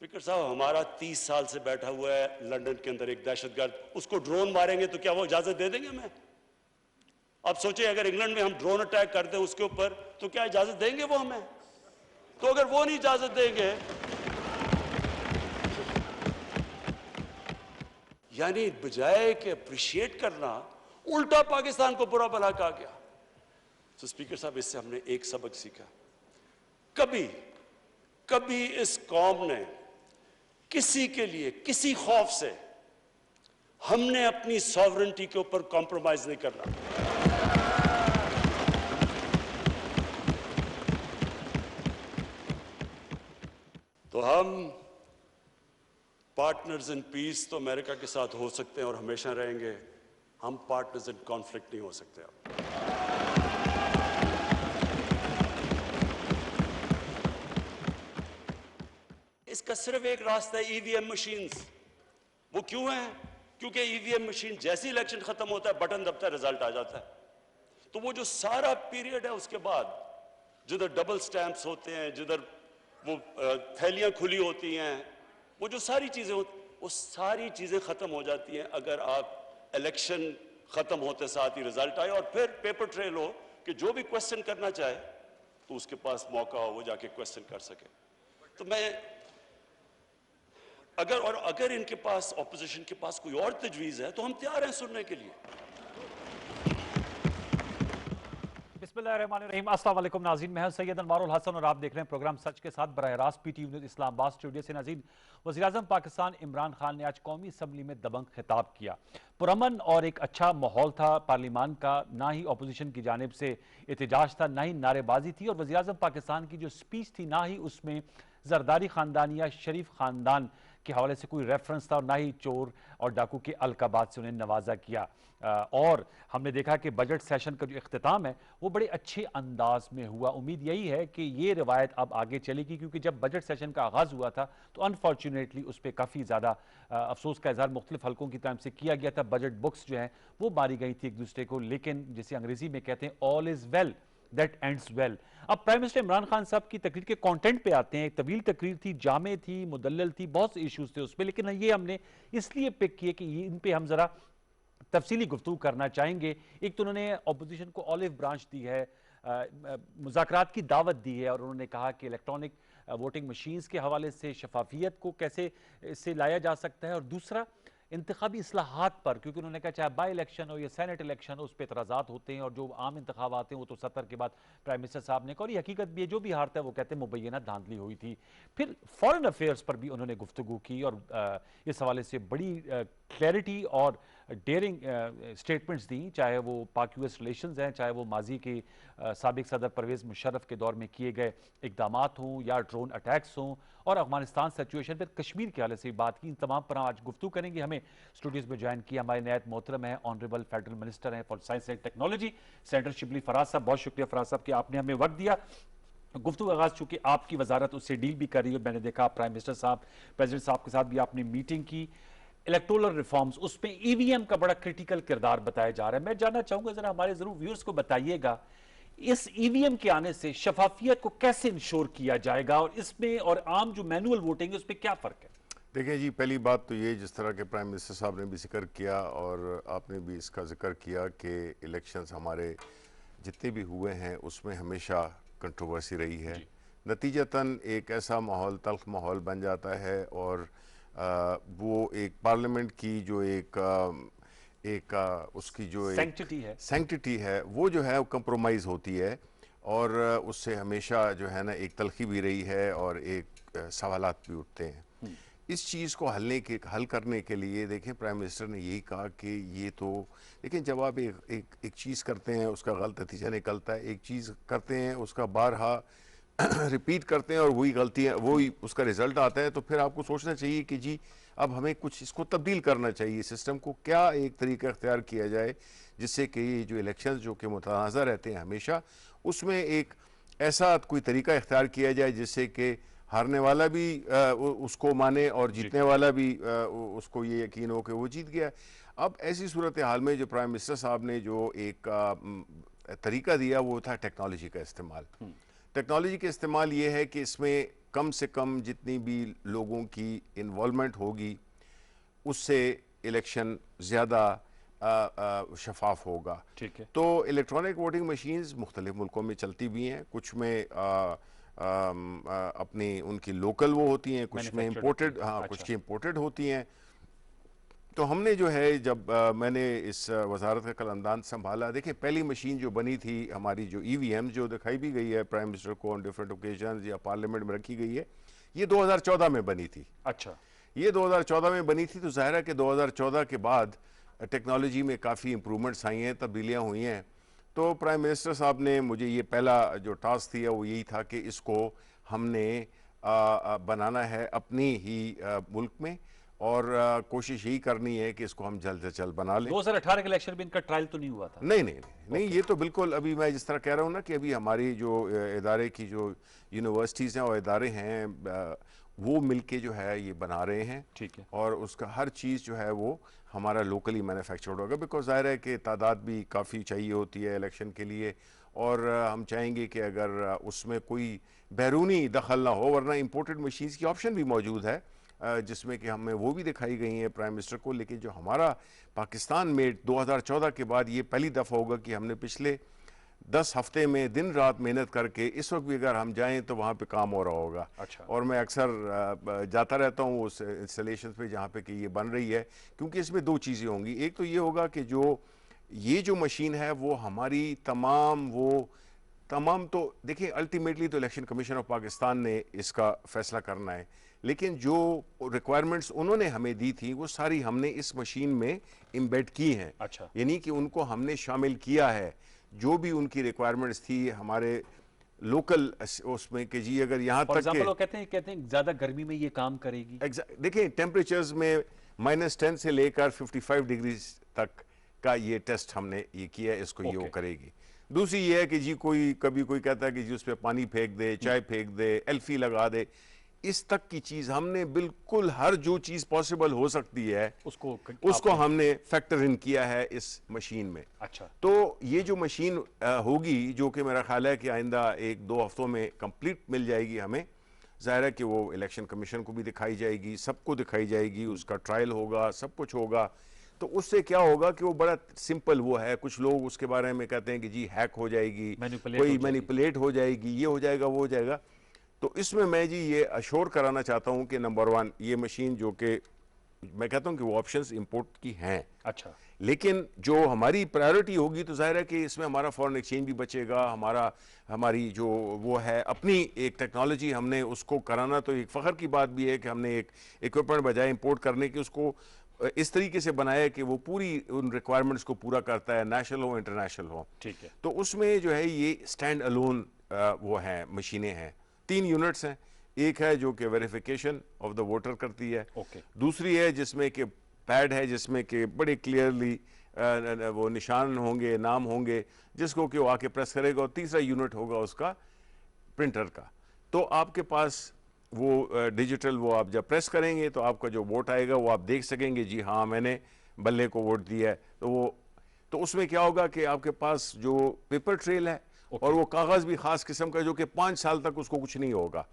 Speaker साहब, हमारा 30 साल से बैठा हुआ है लंदन के अंदर एक दहशतगर्द, उसको ड्रोन मारेंगे तो क्या वो इजाजत दे देंगे हमें? अब सोचिए, अगर इंग्लैंड में हम ड्रोन अटैक कर दें उसके ऊपर, तो क्या इजाजत देंगे वो हमें? तो अगर वो नहीं इजाजत देंगे, यानी बजाय कि अप्रिशिएट करना, उल्टा पाकिस्तान को बुरा भला कहा गया। तो स्पीकर साहब, इससे हमने एक सबक सीखा, कभी कभी इस कौम ने किसी के लिए, किसी खौफ से, हमने अपनी सॉवरेनिटी के ऊपर कॉम्प्रोमाइज नहीं करना। तो हम पार्टनर्स इन पीस तो अमेरिका के साथ हो सकते हैं और हमेशा रहेंगे, हम पार्टनर्स इन कॉन्फ्लिक्ट नहीं हो सकते। अब इसका सिर्फ एक रास्ता है, ईवीएम मशीन्स। वो क्यों है? क्योंकि ईवीएम मशीन जैसे इलेक्शन खत्म होता है, बटन दबता है, रिजल्ट आ जाता है। तो वो जो सारा पीरियड है उसके बाद, जिधर डबल स्टैंप्स होते हैं, जिधर वो थैलियां खुली होती हैं, वो जो सारी चीजें होती, वो सारी चीजें खत्म हो जाती हैं अगर आप इलेक्शन खत्म होते साथ ही रिजल्ट आए और फिर पेपर ट्रेल हो कि जो भी क्वेश्चन करना चाहे तो उसके पास मौका हो, वो जाके क्वेश्चन कर सके। तो मैं अगर इनके पास, ऑपोजिशन के पास कोई और तजवीज़ है तो हम तैयार हैं सुनने के लिए। बिस्मिल्लाहिर्रहमानिर्रहीम। अस्सलाम वालेकुम नाज़रीन, मैं हूं सैयद अनवारुल हसन और आप देख रहे हैं प्रोग्राम सच के साथ बराह रास्त पीटीवी न्यूज़ इस्लामाबाद स्टूडियो से। नाज़रीन, वज़ीर-ए-आज़म पाकिस्तान इमरान खान ने आज कौमी असम्बली में दबंग खिताब किया। पुरअमन और एक अच्छा माहौल था पार्लियामान का, ना ही अपोजिशन की जानिब से एहतजाज था, ना ही नारेबाजी थी, और वज़ीर-ए-आज़म पाकिस्तान की जो स्पीच थी, ना ही उसमें जरदारी ख़ानदान या शरीफ ख़ानदान के हवाले से कोई रेफरेंस था, और ना ही चोर और डाकू के अलकाबात से उन्हें नवाजा किया। और हमने देखा कि बजट सेशन का जो इख्तिताम है वो बड़े अच्छे अंदाज में हुआ। उम्मीद यही है कि ये रवायत अब आगे चलेगी, क्योंकि जब बजट सेशन का आगाज़ हुआ था तो अनफॉर्चुनेटली उस पर काफ़ी ज़्यादा अफसोस का इजहार मुख्तलिफ हल्कों की तरफ से किया गया था। बजट बुक्स जो हैं वो मारी गई थी एक दूसरे को, लेकिन जिसे अंग्रेजी में कहते हैं all is well that ends well. अब प्राइम मिनिस्टर इमरान खान साहब की तकरीर के कंटेंट पे आते हैं। एक तवील तकरीर थी, जामे थी, मुदल्लल थी, बहुत से इश्यूज थे उसमें, लेकिन ये हमने इसलिए पिक किए कि इन पे हम जरा तफसीली गुफ्तगू करना चाहेंगे। एक तो उन्होंने अपोजिशन को ऑलिव ब्रांच दी है, मुज़ाकरात की दावत दी है, और उन्होंने कहा कि इलेक्ट्रॉनिक वोटिंग मशीन्स के हवाले से शफाफियत को कैसे इससे लाया जा सकता है, और दूसरा इंतखाबी इस्लाहात पर, क्योंकि उन्होंने कहा चाहे बाई इलेक्शन हो या सेनेट इलेक्शन हो उस पर एतराज़ात होते हैं, और जो आम इंतखाबात हैं वो तो 70 के बाद प्राइम मिनिस्टर साहब ने कहा, और ये हकीकत भी है, जो भी हारता है वो कहते हैं मुबैना धांधली हुई थी। फिर फॉरेन अफेयर्स पर भी उन्होंने गुफ्तगू की, और इस हवाले से बड़ी क्लैरिटी और डेयरिंग स्टेटमेंट्स दी, चाहे वो पाक यूएस रिलेशंस हैं, चाहे वो माजी के साबिक सदर परवेज़ मुशर्रफ के दौर में किए गए इकदामात हों या ड्रोन अटैक्स हों, और अफगानिस्तान सिचुएशन पर कश्मीर के हवाले से बात की। इन तमाम पर आज गुफ्तगू करेंगे। हमें स्टूडियोज़ में ज्वाइन किया हमारे नायब मोहतरम है, ऑनरेबल फेडरल मिनिस्टर हैं for science and technology, senator Shibli Faraz साहब। बहुत शुक्रिया फराज साहब कि आपने हमें वक्त दिया। गुफ्तगू आगाज चूंकि आपकी वजारत उससे डील भी कर रही है, मैंने देखा प्राइम मिनिस्टर साहब, प्रेसिडेंट साहब के साथ भी आपने मीटिंग की। इलेक्टोरल रिफॉर्म्स, उसमें ईवीएम का बड़ा क्रिटिकल किरदार बताया जा रहा है। मैं जानना चाहूंगा, जरा हमारे जरूर व्यूअर्स को बताइएगा, इस ईवीएम के आने से शफाफियत को कैसे इंश्योर किया जाएगा, और इसमें और आम जो मैनुअल वोटिंग है उस पर क्या फर्क है? देखिए जी, पहली बात तो ये, जिस तरह के प्राइम मिनिस्टर साहब ने भी जिक्र किया और आपने भी इसका जिक्र किया कि इलेक्शंस हमारे जितने भी हुए हैं उसमें हमेशा कंट्रोवर्सी रही है। नतीजतन एक ऐसा माहौल, तल्ख माहौल बन जाता है, और वो एक पार्लियामेंट की जो उसकी जो सैंक्टिटी है वो जो है कंप्रोमाइज़ होती है, और उससे हमेशा जो है ना एक तलखी भी रही है और एक सवालात भी उठते हैं। इस चीज़ को हल करने के लिए देखें, प्राइम मिनिस्टर ने यही कहा कि ये तो, लेकिन जब आप एक चीज़ करते हैं उसका गलत नतीजा निकलता है, एक चीज़ करते हैं उसका बारहा रिपीट करते हैं और वही गलतियाँ, वही उसका रिजल्ट आता है, तो फिर आपको सोचना चाहिए कि जी अब हमें कुछ इसको तब्दील करना चाहिए, सिस्टम को क्या एक तरीका इख्तियार किया जाए जिससे कि ये जो इलेक्शंस जो कि मुतनाज़ा रहते हैं हमेशा, उसमें एक ऐसा कोई तरीका इख्तियार किया जाए जिससे कि हारने वाला भी उसको माने और जीतने वाला भी उसको ये यकीन हो कि वो जीत गया। अब ऐसी सूरत हाल में जो प्राइम मिनिस्टर साहब ने जो एक तरीका दिया वो था टेक्नोलॉजी का इस्तेमाल। टेक्नोलॉजी का इस्तेमाल ये है कि इसमें कम से कम जितनी भी लोगों की इन्वॉल्वमेंट होगी उससे इलेक्शन ज़्यादा शफाफ होगा। ठीक है। तो इलेक्ट्रॉनिक वोटिंग मशीन्स मुख्तलिफ मुल्कों में चलती भी हैं, कुछ में अपनी उनकी लोकल वो होती हैं, कुछ में इम्पोर्टेड, हाँ कुछ की इम्पोर्टेड होती हैं। तो हमने जो है जब मैंने इस वजारत का कलंदान संभाला, देखिए पहली मशीन जो बनी थी हमारी, जो EVM जो दिखाई भी गई है प्राइम मिनिस्टर को ऑन डिफरेंट ओकेजन या पार्लियामेंट में रखी गई है, ये 2014 में बनी थी। अच्छा, ये 2014 में बनी थी, तो जाहिर है कि 2014 के बाद टेक्नोलॉजी में काफ़ी इंप्रूवमेंट्स आई हैं, तब्दीलियाँ हुई हैं। तो प्राइम मिनिस्टर साहब ने मुझे ये पहला जो टास्क दिया वो यही था कि इसको हमने बनाना है अपनी ही मुल्क में, और कोशिश यही करनी है कि इसको हम जल्द से जल्द बना लें। 2018 के इलेक्शन में इनका ट्रायल तो नहीं हुआ था? नहीं, ये तो बिल्कुल अभी मैं जिस तरह कह रहा हूँ ना कि अभी हमारी जो इदारे की जो यूनिवर्सिटीज़ हैं और इदारे हैं वो मिलके जो है ये बना रहे हैं। ठीक है। और उसका हर चीज़ जो है वो हमारा लोकली मैन्युफैक्चर्ड होगा, बिकॉज ज़ाहिर है कि तादाद भी काफ़ी चाहिए होती है इलेक्शन के लिए, और हम चाहेंगे कि अगर उसमें कोई बैरूनी दखल ना हो, वरना इंपोर्टेड मशीन्स की ऑप्शन भी मौजूद है जिसमें कि हमें वो भी दिखाई गई हैं प्राइम मिनिस्टर को। लेकिन जो हमारा पाकिस्तान में 2014 के बाद ये पहली दफ़ा होगा कि हमने पिछले 10 हफ्ते में दिन रात मेहनत करके, इस वक्त भी अगर हम जाएं तो वहाँ पे काम हो रहा होगा। अच्छा। और मैं अक्सर जाता रहता हूँ उस इंस्टॉलेशन पे जहाँ पे कि ये बन रही है, क्योंकि इसमें दो चीज़ें होंगी। एक तो ये होगा कि ये जो मशीन है वो हमारी तमाम तो देखिए अल्टीमेटली तो इलेक्शन कमीशन ऑफ पाकिस्तान ने इसका फैसला करना है, लेकिन जो रिक्वायरमेंट्स उन्होंने हमें दी थी वो सारी हमने इस मशीन में इम्बेड की हैं। अच्छा। यानी कि उनको हमने शामिल किया है, जो भी उनकी रिक्वायरमेंट्स थी हमारे लोकल उसमें कि जी अगर यहाँ तक के लोग कहते हैं ज्यादा गर्मी में ये काम करेगी। देखिए टेम्परेचर्स में -10 से लेकर 55 डिग्री तक का ये टेस्ट हमने ये किया है, इसको ये वो करेगी। दूसरी ये है कि जी कभी कोई कहता है कि जी उस पर पानी फेंक दे, चाय फेंक दे, एल्फी लगा दे, इस तक की चीज हमने बिल्कुल हर जो चीज पॉसिबल हो सकती है उसको हमने फैक्टर इन किया है इस मशीन में। अच्छा। तो ये जो मशीन होगी, जो कि मेरा ख्याल है कि आइंदा 1-2 हफ्तों में कंप्लीट मिल जाएगी हमें, जाहिर है कि वो इलेक्शन कमीशन को भी दिखाई जाएगी, सबको दिखाई जाएगी, उसका ट्रायल होगा, सब कुछ होगा। तो उससे क्या होगा कि वो बड़ा सिंपल वो है। कुछ लोग उसके बारे में कहते हैं कि जी हैक हो जाएगी, कोई मैनिपुलेट हो जाएगी, ये हो जाएगा, वो हो जाएगा। तो इसमें मैं जी ये अश्योर कराना चाहता हूं कि नंबर 1 ये मशीन, जो कि मैं कहता हूं कि वो ऑप्शंस इंपोर्ट की हैं। अच्छा। लेकिन जो हमारी प्रायोरिटी होगी तो जाहिर है कि इसमें हमारा फॉरेन एक्सचेंज भी बचेगा, हमारी जो वो है अपनी एक टेक्नोलॉजी, हमने उसको कराना। तो एक फ़ख्र की बात भी है कि हमने एक इक्विपमेंट बजाय इंपोर्ट करने की उसको इस तरीके से बनाया कि वो पूरी उन रिक्वायरमेंट्स को पूरा करता है, नेशनल हो इंटरनेशनल हो। ठीक है। तो उसमें जो है ये स्टैंड अलोन वो हैं मशीनें हैं। 3 यूनिट्स हैं। एक है जो कि वेरिफिकेशन ऑफ द वोटर करती है। दूसरी है जिसमें कि पैड है, जिसमें कि बड़े क्लियरली वो निशान होंगे, नाम होंगे, जिसको कि वो आके प्रेस करेगा। और तीसरा यूनिट होगा उसका प्रिंटर का। तो आपके पास वो डिजिटल, वो आप जब प्रेस करेंगे तो आपका जो वोट आएगा वो आप देख सकेंगे, जी हाँ मैंने बल्ले को वोट दिया है। तो उसमें क्या होगा कि आपके पास जो पेपर ट्रेल है और वो कागज भी खास किस्म का, जो कि 5 साल तक उसको कुछ नहीं होगा,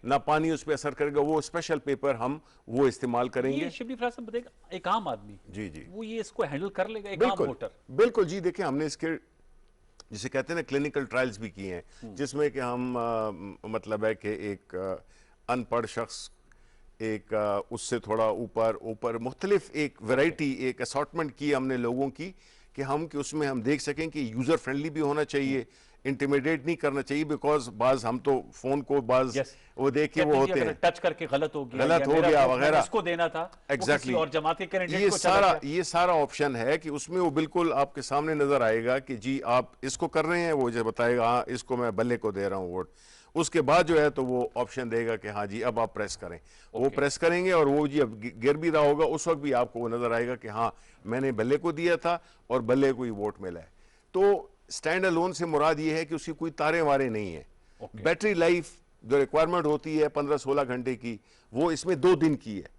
ना पानी उस पर असर करेगा, वो स्पेशल पेपर हम वो इस्तेमाल करेंगे। ये शिबली फराज साहब बताइएगा, एक आम आदमी जी वो ये इसको हैंडल कर लेगा, एक आम वोटर? बिल्कुल जी। देखिए हमने इसके जिसे कहते हैं ना क्लिनिकल ट्रायल्स भी किए हैं, जिसमें कि हम मतलब है कि एक अनपढ़ शख्स, एक उससे थोड़ा ऊपर मुख्तलिफ एक वैरायटी, एक असॉर्टमेंट की हमने लोगों की, कि उसमें हम देख सकें कि यूजर फ्रेंडली भी होना चाहिए, इंटिमिडेट नहीं करना चाहिए। बिकॉज बाज हम तो फोन को वो देख के वो होते हैं, टच करके गलत हो गया वगैरह, इसको देना था एग्जैक्टली, और जमात के कैंडिडेट को ये सारा ऑप्शन है कि उसमें वो बिल्कुल आपके सामने नजर आएगा कि जी आप इसको कर रहे हैं, वो जो बताएगा हाँ इसको मैं बल्ले को दे रहा हूँ वोट। उसके बाद जो है तो वो ऑप्शन देगा कि हाँ जी अब आप प्रेस करें। वो प्रेस करेंगे और वो जी अब गिर भी रहा होगा, उस वक्त भी आपको वो नजर आएगा कि हाँ मैंने बल्ले को दिया था और बल्ले को ही वोट मिला है। तो स्टैंड अलोन से मुराद ये है कि उसकी कोई तारे वारे नहीं है। बैटरी लाइफ जो रिक्वायरमेंट होती है 15-16 घंटे की, वो इसमें 2 दिन की है।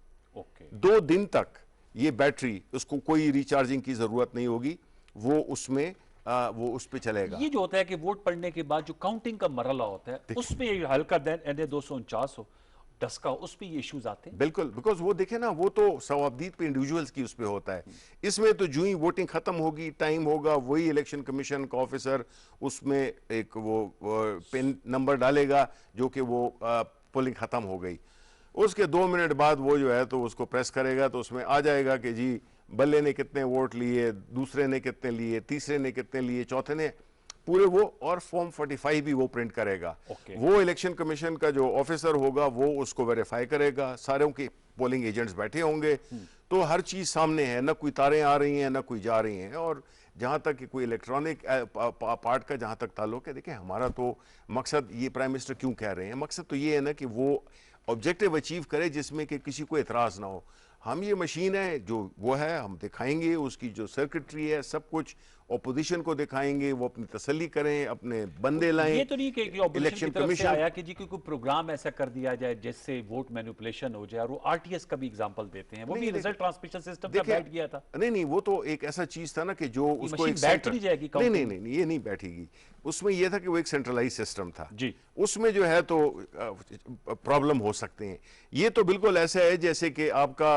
2 दिन तक ये बैटरी, उसको कोई रिचार्जिंग की जरूरत नहीं होगी, वो उसमें वो उस पे चलेगा। ये जो होता है कि वोट पड़ने के बाद जो काउंटिंग का मरहला होता है उसमें ये हल्का एन 249 हो 10 का, उस पे ये इश्यूज आते हैं। बिल्कुल, बिकॉज वो देखे ना, वो तो सवाबदीद पे इंडिविजुअल्स की उस पे होता है। इसमें तो जो ही वोटिंग खत्म होगी, टाइम होगा, वही इलेक्शन कमीशन का ऑफिसर उसमें एक वो पिन नंबर डालेगा जो कि वो पोलिंग खत्म हो गई। उसके 2 मिनट बाद वो जो है तो उसको प्रेस करेगा तो उसमें आ जाएगा कि जी बल्ले ने कितने वोट लिए, दूसरे ने कितने लिए, तीसरे ने कितने लिए, चौथे ने, पूरे वो, और फॉर्म 45 भी वो प्रिंट करेगा। वो इलेक्शन कमीशन का जो ऑफिसर होगा वो उसको वेरीफाई करेगा, सारों के पोलिंग एजेंट्स बैठे होंगे, तो हर चीज सामने है, ना कोई तारें आ रही हैं ना कोई जा रही हैं। और जहां तक कि कोई इलेक्ट्रॉनिक पार्ट का जहां तक ताल्लुक है, देखिए हमारा तो मकसद, ये प्राइम मिनिस्टर क्यों कह रहे हैं, मकसद तो ये है ना कि वो ऑब्जेक्टिव अचीव करे जिसमें कि किसी को एतराज ना हो। हम ये मशीन है जो वो है, हम दिखाएंगे उसकी जो सर्किटरी है, सब कुछ ऑपोजिशन को दिखाएंगे, वो अपनी तसल्ली करें, अपने बंदे लाएं। ये तो नहीं कि इलेक्शन की तरफ से आया कि जी कोई प्रोग्राम ऐसा कर दिया जाए जिससे वोट मैनिपुलेशन हो जाए, और वो आरटीएस का भी एग्जांपल देते हैं, वो भी रिजल्ट ट्रांसमिशन सिस्टम का बैठ गया था। नहीं, वो तो एक ऐसा चीज था ना कि जो उसको एक बैठ नहीं जाएगी। नहीं, ये नहीं बैठेगी। उसमें यह था कि वो एक सेंट्रलाइज सिस्टम था जी, उसमें जो है तो प्रॉब्लम हो सकते हैं। ये तो बिल्कुल ऐसा है जैसे कि आपका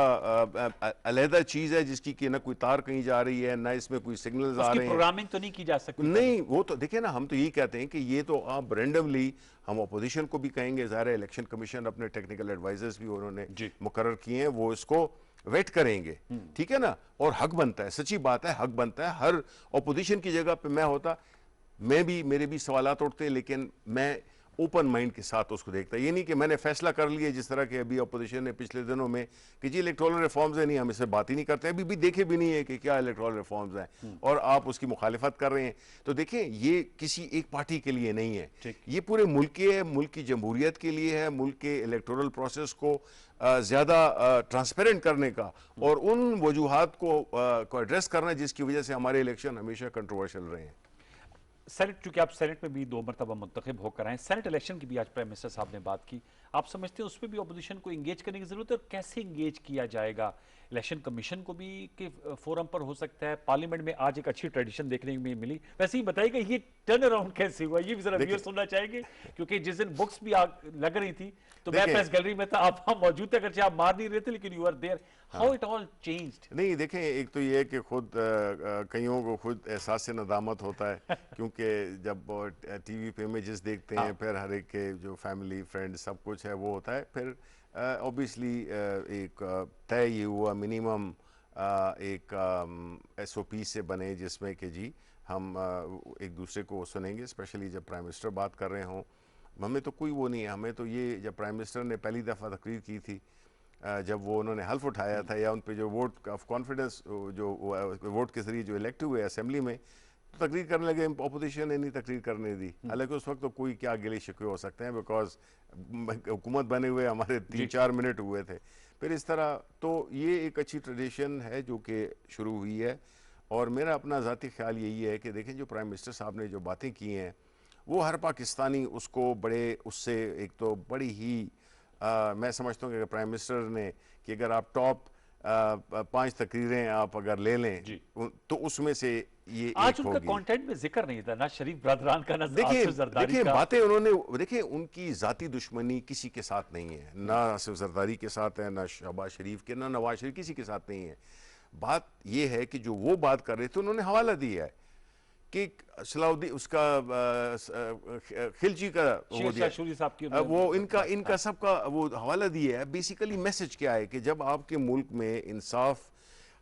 अलहदा चीज है जिसकी कि ना कोई तार कहीं जा रही है, ना इसमें कोई सिग्नल्स आ रहे हैं, प्रोग्रामिंग तो नहीं की जा सकती। नहीं, वो तो देखिए ना, हम तो यही कहते हैं कि ये तो आप रैंडमली, हम अपोजिशन को भी कहेंगे, ज़ाहिर है इलेक्शन कमीशन अपने टेक्निकल एडवाइजर्स भी उन्होंने मुकर्रर किए हैं, वो इसको वेट करेंगे, ठीक है ना। और हक बनता है, सच्ची बात है, हक बनता है। हर अपोजिशन की जगह पे मैं होता, मेरे भी सवालात उठते, लेकिन मैं ओपन माइंड के साथ उसको देखता। ये नहीं कि मैंने फैसला कर लिया जिस तरह के अभी अपोजिशन ने पिछले दिनों में कि जी इलेक्टोरल रिफॉर्म्स है, नहीं हम इससे बात ही नहीं करते, अभी भी देखे भी नहीं है कि क्या इलेक्टोरल रिफॉर्म्स हैं, और आप उसकी मुखालिफत कर रहे हैं। तो देखें, ये किसी एक पार्टी के लिए नहीं है, ये पूरे मुल्क के है, मुल्क की जमहूरियत के लिए है, मुल्क के इलेक्टोरल प्रोसेस को ज़्यादा ट्रांसपेरेंट करने का और उन वजूहात को एड्रेस करना जिसकी वजह से हमारे इलेक्शन हमेशा कंट्रोवर्शियल रहे हैं। सेनेट, चूंकि आप सेनेट में भी 2 मरतबा मुंतखब होकर आए, सेनेट इलेक्शन की भी आज प्राइम मिनिस्टर साहब ने बात की, आप समझते हैं उसमें भी अपोजिशन को इंगेज करने की जरूरत है, और कैसे इंगेज किया जाएगा? इलेक्शन कमीशन को भी के फोरम पर हो सकता है, पार्लियामेंट में आज एक अच्छी ट्रेडिशन देखने में मिली। वैसे ही बताइएगा ये टर्न अराउंड कैसे हुआ, ये भी जरा व्यूअर्स सुनना चाहेंगे, क्योंकि जिस दिन बुक्स भी लग रही थी तो मैं प्रेस गैलरी में था, आप वहां मौजूद थे, अगर आप मार नहीं रहे थे लेकिन you are there. How it all changed? नहीं, देखें, एक तो ये है कि खुद कईयों को खुद एहसास नदामत होता है क्योंकि जब टीवी पे इमेजेस देखते हैं, फिर हर एक के जो फैमिली फ्रेंड सब कुछ है वो होता है, फिर ऑब्वियसली एक तय ये हुआ मिनिमम एक SOP से बने जिसमें कि जी हम एक दूसरे को सुनेंगे, स्पेशली जब प्राइम मिनिस्टर बात कर रहे हों। हमें तो कोई वो नहीं है, हमें तो ये जब प्राइम मिनिस्टर ने पहली दफ़ा तकरीर की थी, जब वो उन्होंने हल्फ उठाया था या उन पे जो वोट ऑफ कॉन्फिडेंस जो वोट के जरिए जो इलेक्ट हुए असेंबली में, तो तकरीर करने लगे, अपोजिशन ने नहीं तकरीर करने दी। हालांकि उस वक्त तो कोई क्या गिले शिकवे हो सकते हैं, बिकॉज हुकूमत बने हुए हमारे 3-4 मिनट हुए थे। फिर इस तरह तो ये एक अच्छी ट्रेडिशन है जो कि शुरू हुई है, और मेरा अपना ज़ाती ख्याल यही है कि देखें जो प्राइम मिनिस्टर साहब ने जो बातें की हैं वो हर पाकिस्तानी उसको बड़े उससे एक तो बड़ी ही मैं समझता हूँ कि प्राइम मिनिस्टर ने कि अगर आप टॉप 5 तकरीरें आप अगर ले लें तो उसमें से ये आज उनका कंटेंट में जिक्र नहीं था, ना शरीफ ब्रदरान का, ना आसिफ जरदारी का। बातें उन्होंने, देखिए उनकी जाती दुश्मनी किसी के साथ नहीं है, ना आसिफ जरदारी के साथ है, ना शहबाज शरीफ के, ना नवाज शरीफ, किसी के साथ नहीं है। बात ये है कि जो वो बात कर रहे थे उन्होंने हवाला दिया है कि सलाउद्दीन उसका खिलजी का वो इनका सबका वो हवाला दिया है। बेसिकली मैसेज क्या है कि जब आपके मुल्क में इंसाफ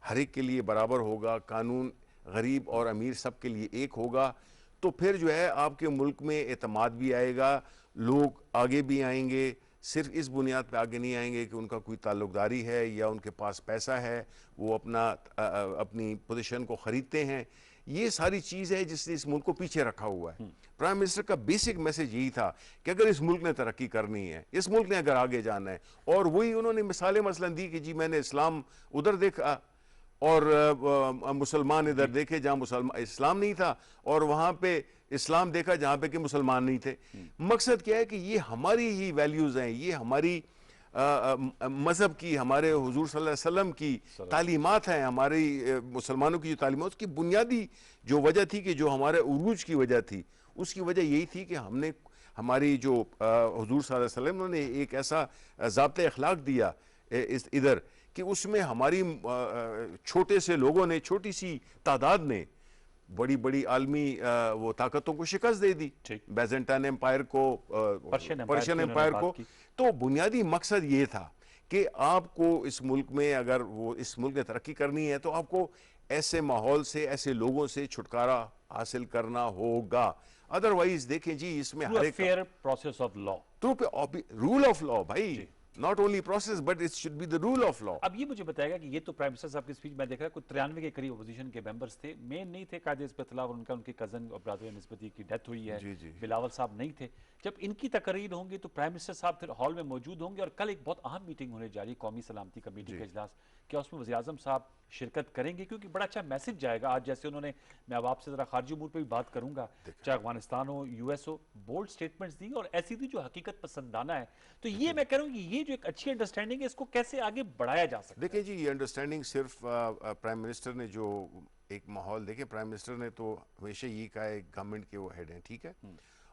हर एक के लिए बराबर होगा, कानून गरीब और अमीर सब के लिए एक होगा, तो फिर जो है आपके मुल्क में एतमाद भी आएगा, लोग आगे भी आएंगे। सिर्फ इस बुनियाद पे आगे नहीं आएंगे कि उनका कोई ताल्लुकदारी है या उनके पास पैसा है, वो अपनी पोजीशन को खरीदते हैं। ये सारी चीज़ है जिसने इस मुल्क को पीछे रखा हुआ है। प्राइम मिनिस्टर का बेसिक मैसेज यही था कि अगर इस मुल्क ने तरक्की करनी है, इस मुल्क ने अगर आगे जाना है, और वही उन्होंने मिसालें मसलन दी कि जी मैंने इस्लाम उधर देखा और मुसलमान इधर देखे जहाँ इस्लाम नहीं था, और वहाँ पे इस्लाम देखा जहाँ पे कि मुसलमान नहीं थे। मकसद क्या है कि ये हमारी ही वैल्यूज़ हैं, ये हमारी मजहब की, हमारे हुजूर सल्लल्लाहु अलैहि वसल्लम की तालीमात हैं, हमारी मुसलमानों की जो तालीमात, उसकी बुनियादी जो वजह थी कि जो हमारे उरूज की वजह थी, उसकी वजह यही थी कि हमने हमारी जो हुजूर सल्लल्लाहु अलैहि वसल्लम ने एक ऐसा ज़ाब्ते अखलाक दिया इस इधर कि उसमें हमारी छोटे से लोगों ने, छोटी सी तादाद ने बड़ी बड़ी आलमी वो ताकतों को शिकस्त दे दी, बैजेंटाइन एम्पायर को, पर्शियन एम्पायर को। तो बुनियादी मकसद ये था कि आपको इस मुल्क में, अगर वो इस मुल्क में तरक्की करनी है, तो आपको ऐसे माहौल से, ऐसे लोगों से छुटकारा हासिल करना होगा। अदरवाइज देखें जी, इसमें हर एक fair process of law, rule of law भाई, not only process but it should be the rule of law. अब ये मुझे बताएगा कि ये तो प्राइम मिनिस्टर साहब की स्पीच मैं देख रहा कुछ 93 के करीब अपोजिशन के मेंबर्स थे, मेन नहीं थे कायदे इस पे खिलाफ, उनका उनके कजन और ब्रदर निस्बती की डेथ हुई है, बिलावल साहब नहीं थे। जब इनकी तकरीर होंगी तो प्राइम मिनिस्टर साहब फिर हॉल में मौजूद होंगे, और कल एक बहुत अहम मीटिंग होने जा रही है कौमी सलामती कमेटी का इजलास, क्या उसमें वज़ीर आज़म साहब शिरकत करेंगे? क्योंकि बड़ा अच्छा मैसेज जाएगा आज, जैसे उन्होंने, मैं अब आपसे जरा खारजी उमूर पे भी बात करूंगा, चाहे अफगानिस्तान हो, यूएस हो, बोल्ड स्टेटमेंट्स दी और ऐसी दी जो हकीकत पसंदाना है। तो ये मैं कह रहा हूँ कि ये जो एक अच्छी अंडरस्टैंडिंग है, इसको कैसे आगे बढ़ाया जा सकता है? देखिए जी, ये अंडरस्टैंडिंग सिर्फ प्राइम मिनिस्टर ने जो एक माहौल, देखिए प्राइम मिनिस्टर ने तो हमेशा यही कहा है गवर्नमेंट के वो हेड हैं, ठीक है,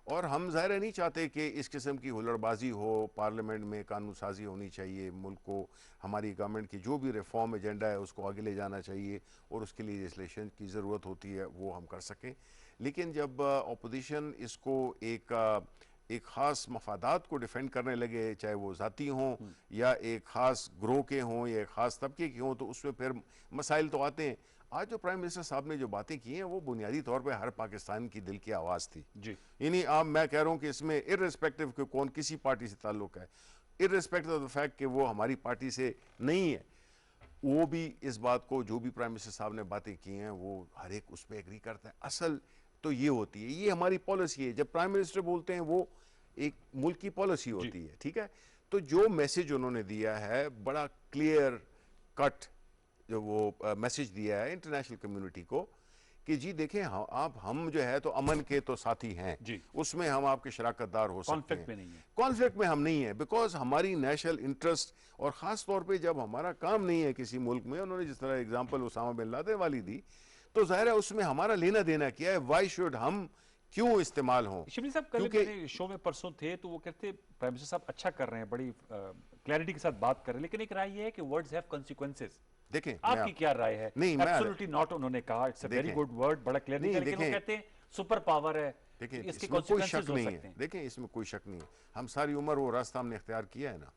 और हम ज़ाहिर नहीं चाहते कि इस किस्म की हुल्लड़बाजी हो, पार्लियामेंट में कानून साजी होनी चाहिए, मुल्क को, हमारी गवर्नमेंट की जो भी रिफॉर्म एजेंडा है उसको आगे ले जाना चाहिए, और उसके लिए लेजिस्लेशन की ज़रूरत होती है, वो हम कर सकें। लेकिन जब अपोजिशन इसको एक ख़ास मफादात को डिफेंड करने लगे, चाहे वो ज़ाती हों या एक ख़ास ग्रोह के हों या एक ख़ास तबके के हों, तो उसमें फिर मसाइल तो आते हैं। आज जो प्राइम मिनिस्टर साहब ने जो बातें की हैं, वो बुनियादी तौर पे हर पाकिस्तान की दिल की आवाज़ थी जी। यानी आप, मैं कह रहा हूँ कि इसमें इर्रेस्पेक्टिव कि कौन किसी पार्टी से ताल्लुक़ है, इर्रेस्पेक्टिव ऑफ द फैक्ट कि वो हमारी पार्टी से नहीं है, वो भी इस बात को, जो भी प्राइम मिनिस्टर साहब ने बातें की हैं, वो हर एक उस पर एग्री करता है। असल तो ये होती है, ये हमारी पॉलिसी है। जब प्राइम मिनिस्टर बोलते हैं, वो एक मुल्क की पॉलिसी होती है, ठीक है। तो जो मैसेज उन्होंने दिया है, बड़ा क्लियर कट जो वो मैसेज दिया है इंटरनेशनल कम्युनिटी को कि जी देखें, हम जो है तो अमन के तो साथी हैं जी, उसमें हम आपके शराकतदार हो सकते हैं, कॉन्फ्लिक्ट में हम नहीं है, बिकॉज हमारी नेशनल इंटरेस्ट, और ख़ास तौर पे जब हमारा काम नहीं है किसी मुल्क में, उन्होंने जिस तरह एग्जांपल उसामा बिन लादेन वाली दी, तो जाहिर है उसमें हमारा लेना देना क्या है, वाई शुड हम क्यों इस्तेमाल हो। शिबली साहब कल मेरे शो में परसों थे, तो वो कहते प्राइम मिनिस्टर साहब अच्छा कर रहे हैं, बड़ी क्लैरिटी के साथ बात कर रहे हैं, लेकिन एक राय ये है कि वर्ड्स हैव कॉन्सिक्वेंसेस। देखें आपकी क्या राय है? नहीं, एब्सोल्युटली नॉट उन्होंने कहा, it's a very good word, बड़ा क्लियर नहीं, लेकिन वो कहते हैं सुपर पावर है, देखिए इसमें कोई शक नहीं है, देखिए इसमें कोई शक नहीं है, हम सारी उम्र वो रास्ता हमने इख्तियार किया है ना,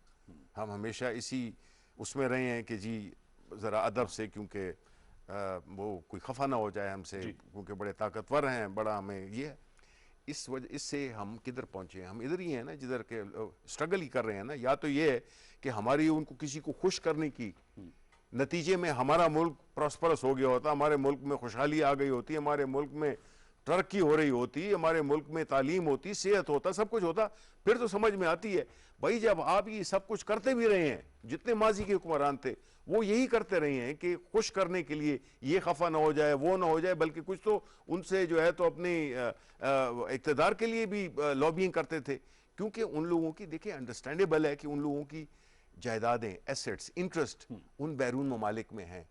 हम हमेशा इसी उसमें रहे हैं कि जी ज़रा अदब से, क्योंकि वो कोई खफा ना हो जाए हमसे, क्योंकि बड़े ताकतवर हैं, बड़ा हमें ये है, इस वजह, इससे हम किधर पहुंचे हैं, हम इधर ही हैं ना जिधर के स्ट्रगल ही कर रहे हैं ना। या तो ये है कि हमारी उनको किसी को खुश करने की नतीजे में हमारा मुल्क प्रॉस्परस हो गया होता, हमारे मुल्क में खुशहाली आ गई होती, हमारे मुल्क में तरक्की हो रही होती, हमारे मुल्क में तालीम होती, सेहत होता, सब कुछ होता, फिर तो समझ में आती है भाई जब आप ये सब कुछ करते भी रहे हैं, जितने माजी के हुक्मरान थे वो यही करते रहे हैं कि खुश करने के लिए ये खफा ना हो जाए, वो ना हो जाए, बल्कि कुछ तो उनसे जो है तो अपने इक़्तिदार के लिए भी लॉबिंग करते थे, क्योंकि उन लोगों की, देखिए अंडरस्टैंडेबल है कि उन लोगों की जायदादें, एसेट्स, इंटरेस्ट उन बैरून ममालिक में हैं।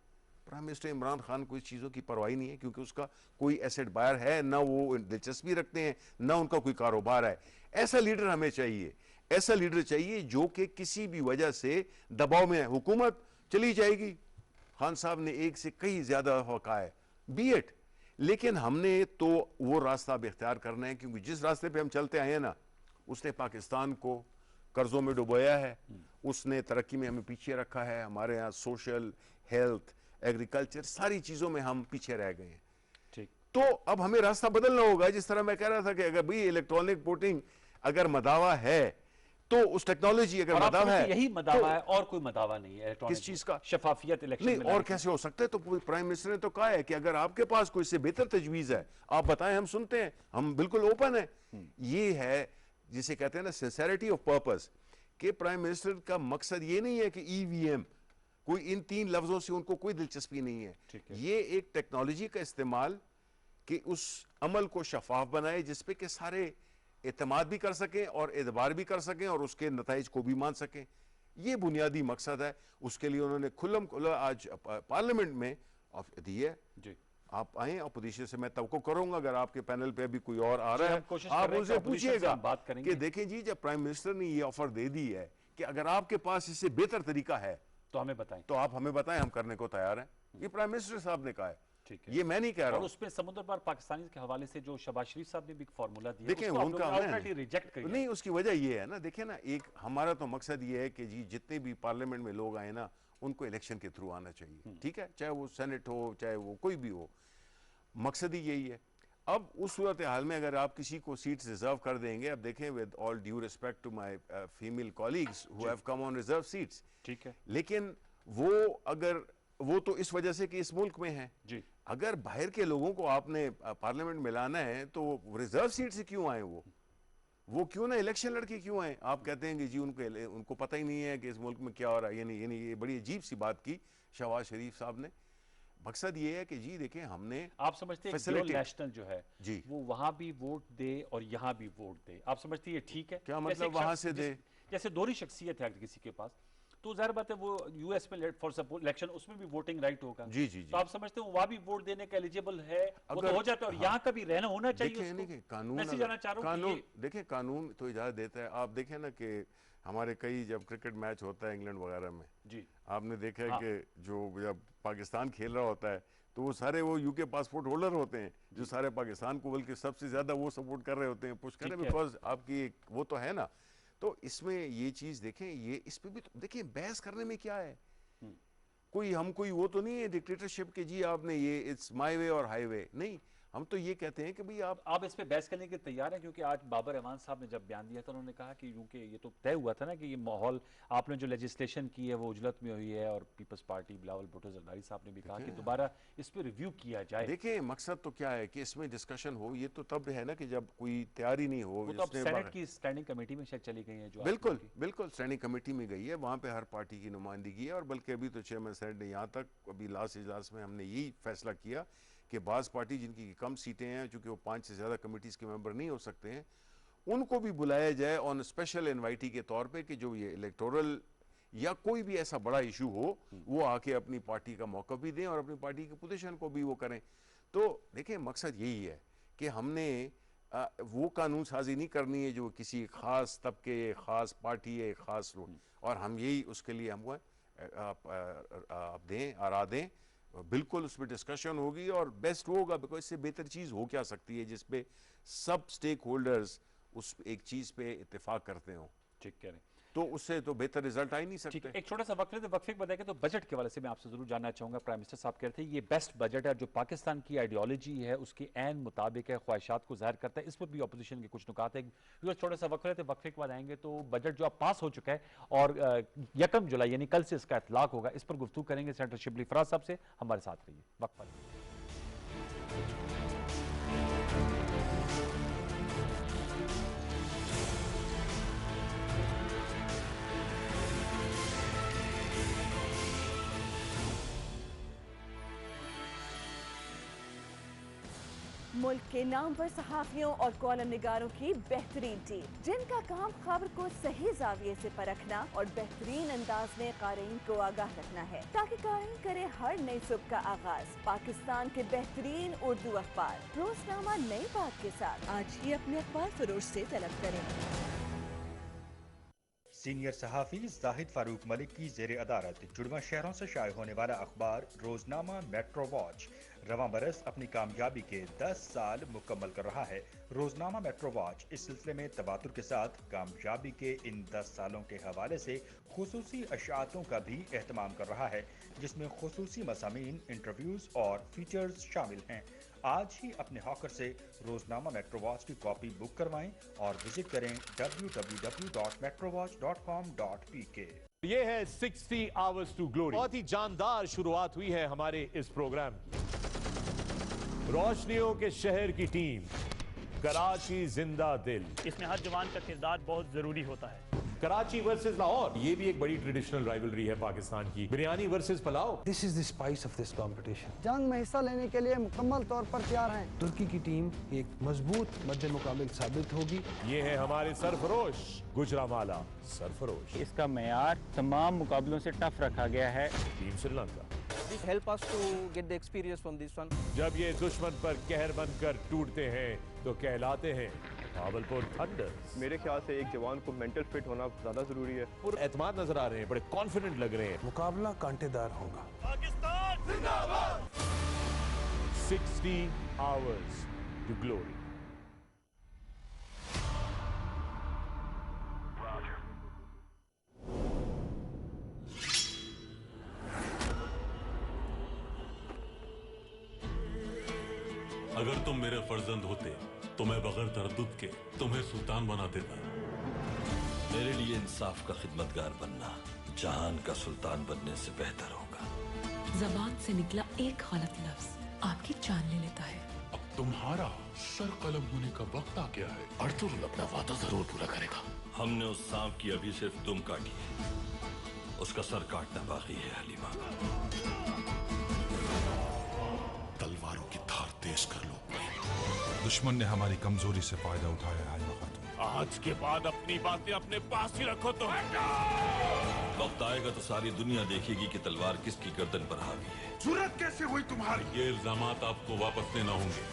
प्राइम मिनिस्टर इमरान खान को इस चीज़ों की परवाही नहीं है, क्योंकि उसका कोई एसेट बायर है ना, वो दिलचस्पी रखते हैं ना, उनका कोई कारोबार है। ऐसा लीडर हमें चाहिए, ऐसा लीडर चाहिए जो कि किसी भी वजह से दबाव में है, हुकूमत चली जाएगी, खान साहब ने एक से कई ज्यादा दफा कहा है, बी इट, लेकिन हमने तो वो रास्ता अब इख्तियार करना है, क्योंकि जिस रास्ते पे हम चलते आए हैं ना, उसने पाकिस्तान को कर्जों में डुबोया है, उसने तरक्की में हमें पीछे रखा है, हमारे यहाँ सोशल, हेल्थ, एग्रीकल्चर, सारी चीजों में हम पीछे रह गए हैं। ठीक, तो अब हमें रास्ता बदलना होगा। जिस तरह मैं कह रहा था कि अगर भाई इलेक्ट्रॉनिक वोटिंग अगर मदावा है, तो उस टेक्नोलॉजी अगर मदावा है, यही मदावा है और कोई मदावा नहीं है किस चीज का, शफाफियत इलेक्शन नहीं, और कैसे हो सकता है। तो प्राइम मिनिस्टर ने तो कहा है कि अगर आपके पास कोई इससे बेहतर तजवीज है आप बताएं, हम सुनते हैं, हम बिल्कुल ओपन है। ये है जिसे कहते हैं ना सिंसेरिटी ऑफ पर्पस, कि प्राइम मिनिस्टर का मकसद ये नहीं है कि ईवीएम, कोई इन तीन लफ्जों से उनको कोई दिलचस्पी नहीं है। ये एक टेक्नोलॉजी का इस्तेमाल कि उस अमल को शफाफ बनाए जिसपे कि सारे एतमाद भी कर सकें और एतबार भी कर सकें और उसके नताइज को भी मान सकें। ये बुनियादी मकसद है। उसके लिए उन्होंने खुल्लम खुल्ला आज पार्लियामेंट में दी है जी। आप आए अपोजिशन से, मैं तवक्को करूंगा अगर आपके पैनल पे अभी कोई और आ रहा है आप उनसे पूछिएगा कि देखें जी, जब प्राइम मिनिस्टर ने ये ऑफर दे दी है कि अगर आपके पास इससे बेहतर तरीका है तो हमें बताएं, तो आप हमें बताएं, हम करने को तैयार हैं। ये प्राइम मिनिस्टर साहब ने कहा है, ठीक है, ये मैं नहीं कह रहा हूं। और उसमें समुद्र पार पाकिस्तानी के हवाले से जो शहबाज शरीफ साहब ने भी फार्मूला दिया, देखें उनका रिजेक्ट कर नहीं, उसकी वजह ये है ना, देखें ना, एक हमारा तो मकसद ये है कि जी जितने भी पार्लियामेंट में लोग आए ना उनको इलेक्शन के थ्रू आना चाहिए, ठीक है, चाहे वो सेनेट हो चाहे वो कोई भी हो, मकसद ही यही है। अब उस सूरत हाल में अगर आप किसी को सीट्स रिजर्व कर देंगे, अब देखें with all due respect to my female colleagues who have come on reserve seats, ठीक है, लेकिन वो तो इस वजह से कि इस मुल्क में है जी। अगर बाहर के लोगों को आपने पार्लियामेंट में लाना है तो रिजर्व सीट से क्यों आए, वो क्यों ना इलेक्शन लड़के क्यों आए? आप कहते हैं कि जी उनको पता ही नहीं है कि इस मुल्क में क्या हो रहा है। ये बड़ी अजीब सी बात की शहबाज शरीफ साहब ने। मकसद ये है कि जी देखें, हमने, आप समझते हैं कि नेशनल जो है जी वो वहां भी वोट दे और यहां भी वोट दे, आप समझते हैं ये ठीक है? क्या मतलब वहां से दे? जैसे दोहरी शख्सियत है किसी के पास, तो जाहिर बात है वो यूएस में फॉर सपोज इलेक्शन उसमें भी वोटिंग राइट होगा जी जी, तो आप समझते हो वहां भी वोट देने का एलिजिबल है, वो तो हो जाता है, और यहाँ का भी रहना होना चाहिए। कानून देखें, कानून तो इजाजत देता है। आप देखें ना कि हमारे कई जब क्रिकेट मैच होता है इंग्लैंड वगैरह में जी, आपने देखा है कि जो जब पाकिस्तान खेल रहा होता है तो वो सारे वो यूके पासपोर्ट होल्डर होते हैं जो सारे पाकिस्तान को बल्कि सबसे ज्यादा वो सपोर्ट कर रहे होते हैं, पुश कर रहे हैं, बिकॉज आपकी वो तो है ना। तो इसमें ये चीज देखें, ये इस पे भी तो देखिए बहस करने में क्या है, कोई वो तो नहीं है डिक्टेटरशिप के जी आपने ये इट्स माय वे और हाईवे, नहीं, हम तो ये कहते हैं कि भाई आप इस पे बहस करने के तैयार हैं? क्योंकि आज बाबर रहमान साहब ने जब बयान दिया था उन्होंने कहा कि क्योंकि ये तो तय हुआ था ना कि ये माहौल आपने जो लेजिस्लेशन की है वो उजलत में हुई है, और पीपल्स पार्टी बिलावल भुट्टो जरदारी साहब ने भी कहा कि दोबारा इस पे रिव्यू किया जाए। देखिए मकसद तो क्या है कि इसमें डिस्कशन हो, ये तो तब है ना कि जब कोई तैयारी नहीं हो। तो अब सेनेट की स्टैंडिंग कमेटी में शायद चली गई है जो, बिल्कुल स्टैंडिंग कमेटी में गई है, वहां पे हर पार्टी की नुमाइंदगी है, और बल्कि अभी तो चेयरमैन सेनेट ने यहाँ तक अभी लास्ट इजलास में हमने यही फैसला किया कि बाज़ पार्टी जिनकी कम सीटें हैं, चूंकि वो 5 से ज़्यादा कमेटीज़ के मेंबर नहीं हो सकते हैं, उनको भी बुलाया जाए ऑन स्पेशल इनवाइटी के तौर पे कि जो ये इलेक्टोरल या कोई भी ऐसा बड़ा इशू हो वो आके अपनी पार्टी का मौका भी दें और अपनी पार्टी की पोजीशन को भी वो करें। तो देखिए मकसद यही है कि हमने वो कानून साजी नहीं करनी है जो किसी खास तबके, खास पार्टी है, खास रूल, और हम यही उसके लिए हम आप दें, आरा दें, बिल्कुल उस पर डिस्कशन होगी और बेस्ट होगा, बिकॉज इससे बेहतर चीज़ हो क्या सकती है जिसपे सब स्टेक होल्डर्स उस एक चीज़ पे इत्तेफाक करते हो। ठीक कह रहे हैं, तो उससे तो बेहतर रिजल्ट आ ही नहीं सकते। एक छोटा सा वक्त वक्फे बताएंगे तो बजट के वाले से मैं आपसे जरूर जानना चाहूंगा। प्राइम मिनिस्टर साहब कह रहे थे ये बेस्ट बजट है जो पाकिस्तान की आइडियोलॉजी है उसके ऐन मुताबिक है, ख्वाहिशात को जाहिर करता है। इस पर भी अपोजिशन के कुछ नुकात है, छोटा सा वक्त रहते वक्फे के बाद आएंगे तो बजट जो अब पास हो चुका है और 1 जुलाई यानी कल से इसका इतलाक होगा, इस पर गुफ्तगू करेंगे सेनेटर शिबली फराज साहब से। हमारे साथ रहिए। वक्फा मुल्क के नामवर सहाफियों और कॉलम निगारों की बेहतरीन टीम जिनका काम खबर को सही जाविये से परखना और बेहतरीन अंदाज में क़ारीन को आगाह रखना है ताकि क़ारीन करे हर नई सुबह का आगाज पाकिस्तान के बेहतरीन उर्दू अखबार रोजनामा नई बात के साथ। आज ही अपने अखबार फरोश से तलब करें। सीनियर सहाफ़ी जाहिद फारूक मलिक की ज़ेर अदारत जुड़वा शहरों से शाये होने वाला अखबार रोजनामा मेट्रो वॉच रवां बरस अपनी कामयाबी के 10 साल मुकम्मल कर रहा है। रोजनामा मेट्रो वॉच इस सिलसिले में तबातुर के साथ कामयाबी के इन 10 सालों के हवाले से खुसूसी अशातों का भी एहतमाम कर रहा है जिसमें खुसूसी मज़ामीन, इंटरव्यूज और फीचर्स शामिल हैं। आज ही अपने हॉकर से रोजनामा मेट्रो वॉच की कॉपी बुक करवाएं और विजिट करें www.metrovatch.com.pk। ये है 60 आवर्स टू ग्लोरी। बहुत ही जानदार शुरुआत हुई है हमारे इस प्रोग्राम की। रोशनियों के शहर की टीम, कराची जिंदा दिल। इसमें हर जवान का किरदार बहुत जरूरी होता है। कराची वर्सेस लाहौर, ये भी एक बड़ी ट्रेडिशनल राइवलरी है पाकिस्तान की। Biryani versus pulao. This is the spice of this competition. जंग में हिस्सा लेने के लिए मुकम्मल तौर पर तैयार हैं। तुर्की की टीम एक मजबूत मद्दे मुकाबिल साबित होगी। ये है हमारे सरफरोश गुजरावाला सरफरोश। इसका मेयार तमाम मुकाबलों से टफ रखा गया है। Team Sri Lanka. Help us to get the experience from this one. जब ये दुश्मन पर कहर बनकर टूटते हैं तो कहलाते हैं भावलपुर थंडर्स। मेरे ख्याल से एक जवान को मेंटल फिट होना ज्यादा जरूरी है। पूरे एतमाद नजर आ रहे हैं, बड़े कॉन्फिडेंट लग रहे हैं। मुकाबला कांटेदार होगा। पाकिस्तान जिंदाबाद। 60 hours to glory। अगर तुम मेरे फर्जंद होते तो मैं बगैर तरद्दुद के तुम्हें सुल्तान बना देता। मेरे लिए इंसाफ का खिदमतगार बनना जहान का सुल्तान बनने से बेहतर होगा। जबान से निकला एक गलत लफ्ज आपकी जान ले लेता है। अब तुम्हारा सर कलम होने का वक्त आ गया है। अर्तुगरुल अपना वादा जरूर पूरा करेगा। हमने उस सांप की अभी सिर्फ दुम काटी है, उसका सर काटना बाकी है। हलीमा, तलवारों की धार तेज कर लो। दुश्मन ने हमारी कमजोरी से फायदा उठाया है। आज के बाद अपनी बातें अपने पास ही रखो। तो वक्त आएगा तो सारी दुनिया देखेगी कि तलवार किसकी गर्दन पर हावी है। जरूरत कैसे हुई तुम्हारी? ये इल्जामात आपको वापस लेना होंगे।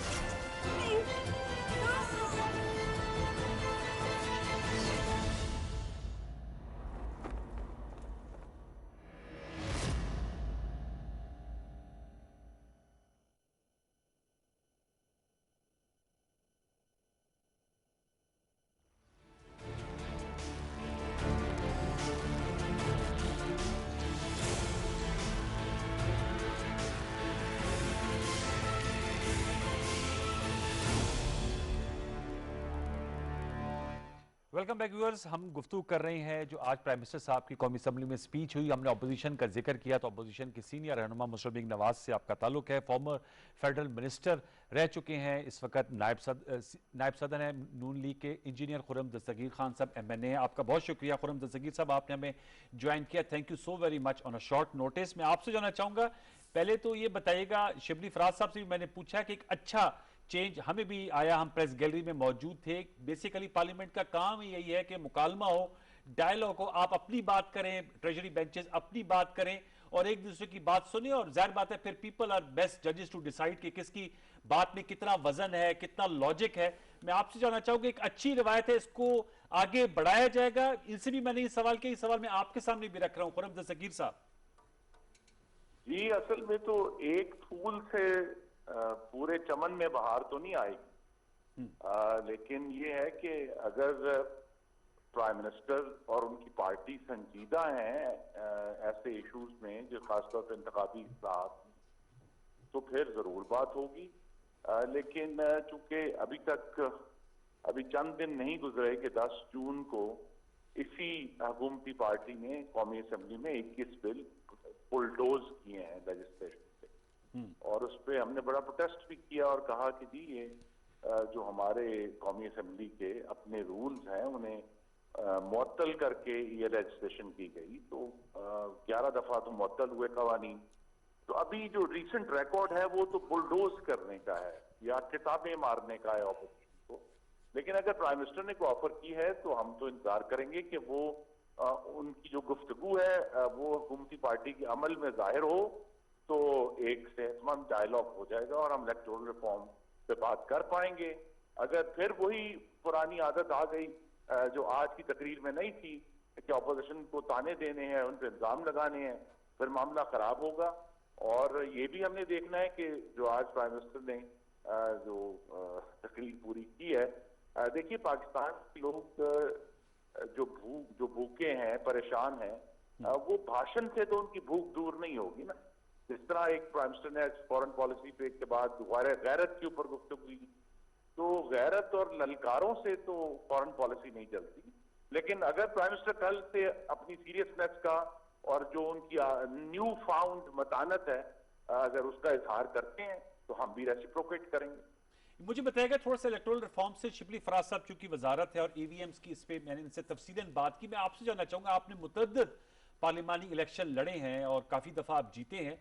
Welcome back viewers. हम गुफ्तगू कर रहे हैं जो आज प्राइम मिनिस्टर साहब की कौमी असम्बली में स्पीच हुई। हमने अपोजिशन का जिक्र किया तो अपोजिशन के सीनियर रहनुमा मुशर्रफ नवाज से आपका ताल्लुक है। फॉर्मर फेडरल मिनिस्टर रह चुके हैं, इस वक्त नायब सदर हैं नून लीग के इंजीनियर खुर्रम दस्तगीर खान साहब MNA। आपका बहुत शुक्रिया खुर्रम दस्तगीर साहब, आपने हमें ज्वाइन किया। Thank you so very much on a short notice. मैं आपसे जानना चाहूँगा, पहले तो ये बताइएगा, शिबली फराज साहब से भी मैंने पूछा कि एक अच्छा चेंज हमें भी आया, हम प्रेस गैलरी में मौजूद थे। बेसिकली पार्लियामेंट का काम ही यही है कि मुकालमा हो, डायलॉग हो, आप अपनी बात करें, ट्रेजरी बेंचेस अपनी बात करें और एक दूसरे की बात सुने। और जाहिर बात है फिर पीपल आर बेस्ट जजेस टू डिसाइड कि किसकी बात में कितना वजन है, कितना लॉजिक है। मैं आपसे जानना चाहूंगा, एक अच्छी रिवायत है, इसको आगे बढ़ाया जाएगा? इनसे भी मैंने ये सवाल किया, इस सवाल मैं आपके सामने भी रख रहा हूँ खुर्रम दस्तगीर साहब। जी, असल में तो एक फूल से पूरे चमन में बहार तो नहीं आएगी, लेकिन ये है कि अगर प्राइम मिनिस्टर और उनकी पार्टी संजीदा हैं ऐसे इश्यूज में जो खासतौर पर इंतखाबी इस्लाहात, तो फिर जरूर बात होगी। लेकिन चूंकि अभी चंद दिन नहीं गुजरे कि 10 जून को इसी हुकूमती पार्टी ने कौमी असम्बली में 21 बिल बुलडोज किए हैं लेजिस्लेशन से, और उस पर हमने बड़ा प्रोटेस्ट भी किया और कहा कि जी ये जो हमारे कौमी असम्बली के अपने रूल्स हैं उन्हें मुअत्तल करके ये लेजिस्लेशन की गई। तो 11 दफा तो मुअत्तल हुए कवानीन। तो अभी जो रिसेंट रिकॉर्ड है वो तो बुलडोज करने का है या किताबें मारने का है ऑपोजिशन को। लेकिन अगर प्राइम मिनिस्टर ने कोई ऑफर की है तो हम तो इंतजार करेंगे कि वो उनकी जो गुफ्तगू है वो हुकूमती पार्टी के अमल में जाहिर हो, तो एक सेहतमंद डायलॉग हो जाएगा और हम इलेक्टोरल रिफॉर्म पे बात कर पाएंगे। अगर फिर वही पुरानी आदत आ गई जो आज की तकरीर में नहीं थी कि ऑपोजिशन को ताने देने हैं, उन पर इल्जाम लगाने हैं, फिर मामला खराब होगा। और ये भी हमने देखना है कि जो आज प्राइम मिनिस्टर ने जो तकरीर पूरी की है, देखिए पाकिस्तान के लोग जो भूखे हैं, परेशान हैं, वो भाषण से तो उनकी भूख दूर नहीं होगी ना। जिस तरह एक प्राइम मिनिस्टर ने फॉरेन पॉलिसी पे के बाद गैरत के ऊपर गुफ्तगू की, तो गैरत और ललकारों से तो फॉरेन पॉलिसी नहीं चलती। लेकिन अगर प्राइम मिनिस्टर कल से अपनी सीरियसनेस का और जो उनकी न्यू फाउंड मतानत है अगर उसका इजहार करते हैं तो हम भी रेसिप्रोकेट करेंगे। मुझे बताएगा थोड़ा सा इलेक्टोरल रिफॉर्म से, शिबली फराज साहब चूंकि वजारत है और ईवीएम्स की, इस पे मैंने इनसे तफसीलन बात की। मैं आपसे जानना चाहूंगा, आपने मुतअद्दिद पार्लिमानी इलेक्शन लड़े हैं और काफी दफा आप जीते हैं।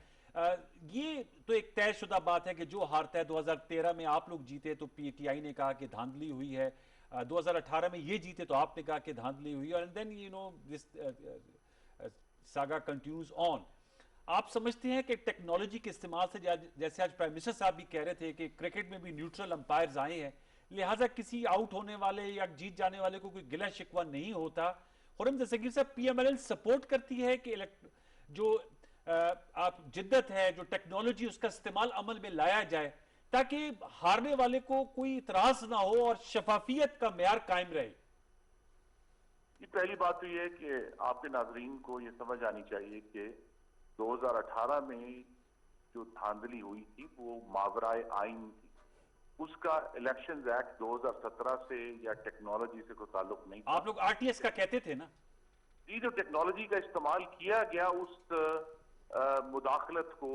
ये तो एक तयशुदा बात है कि जो हारता है, 2013 में आप लोग जीते तो पीटीआई ने कहा कि धांधली हुई है, 2018 में ये जीते तो आपने कहा कि धांधली हुई, और then you know this saga continues on. आप समझते हैं कि टेक्नोलॉजी के इस्तेमाल से, जैसे आज प्राइम मिनिस्टर साहब भी कह रहे थे कि क्रिकेट में भी न्यूट्रल अंपायर्स आए हैं, लिहाजा किसी आउट होने वाले या जीत जाने वाले को कोई गिला शिकवा नहीं होता। खुर्रम दस्तगीर साहब, पीएमएलएन सपोर्ट करती है कि जो आप जिद्दत है, जो टेक्नोलॉजी, उसका इस्तेमाल अमल में लाया जाए ताकि हारने वाले को कोई इतराज ना हो और शफाफियत का मेयार कायम रहे। ये पहली बात तो ये है कि आपके नाजरीन को ये समझ आनी चाहिए कि 2018 में जो धांधली हुई थी वो मावराए आइन थी, उसका इलेक्शंस एक्ट 2017 से या टेक्नोलॉजी से कोई ताल्लुक नहीं था। आप लोग आरटीएस का कहते थे ना? जी, जो टेक्नोलॉजी का इस्तेमाल किया गया उस मुदाखलत को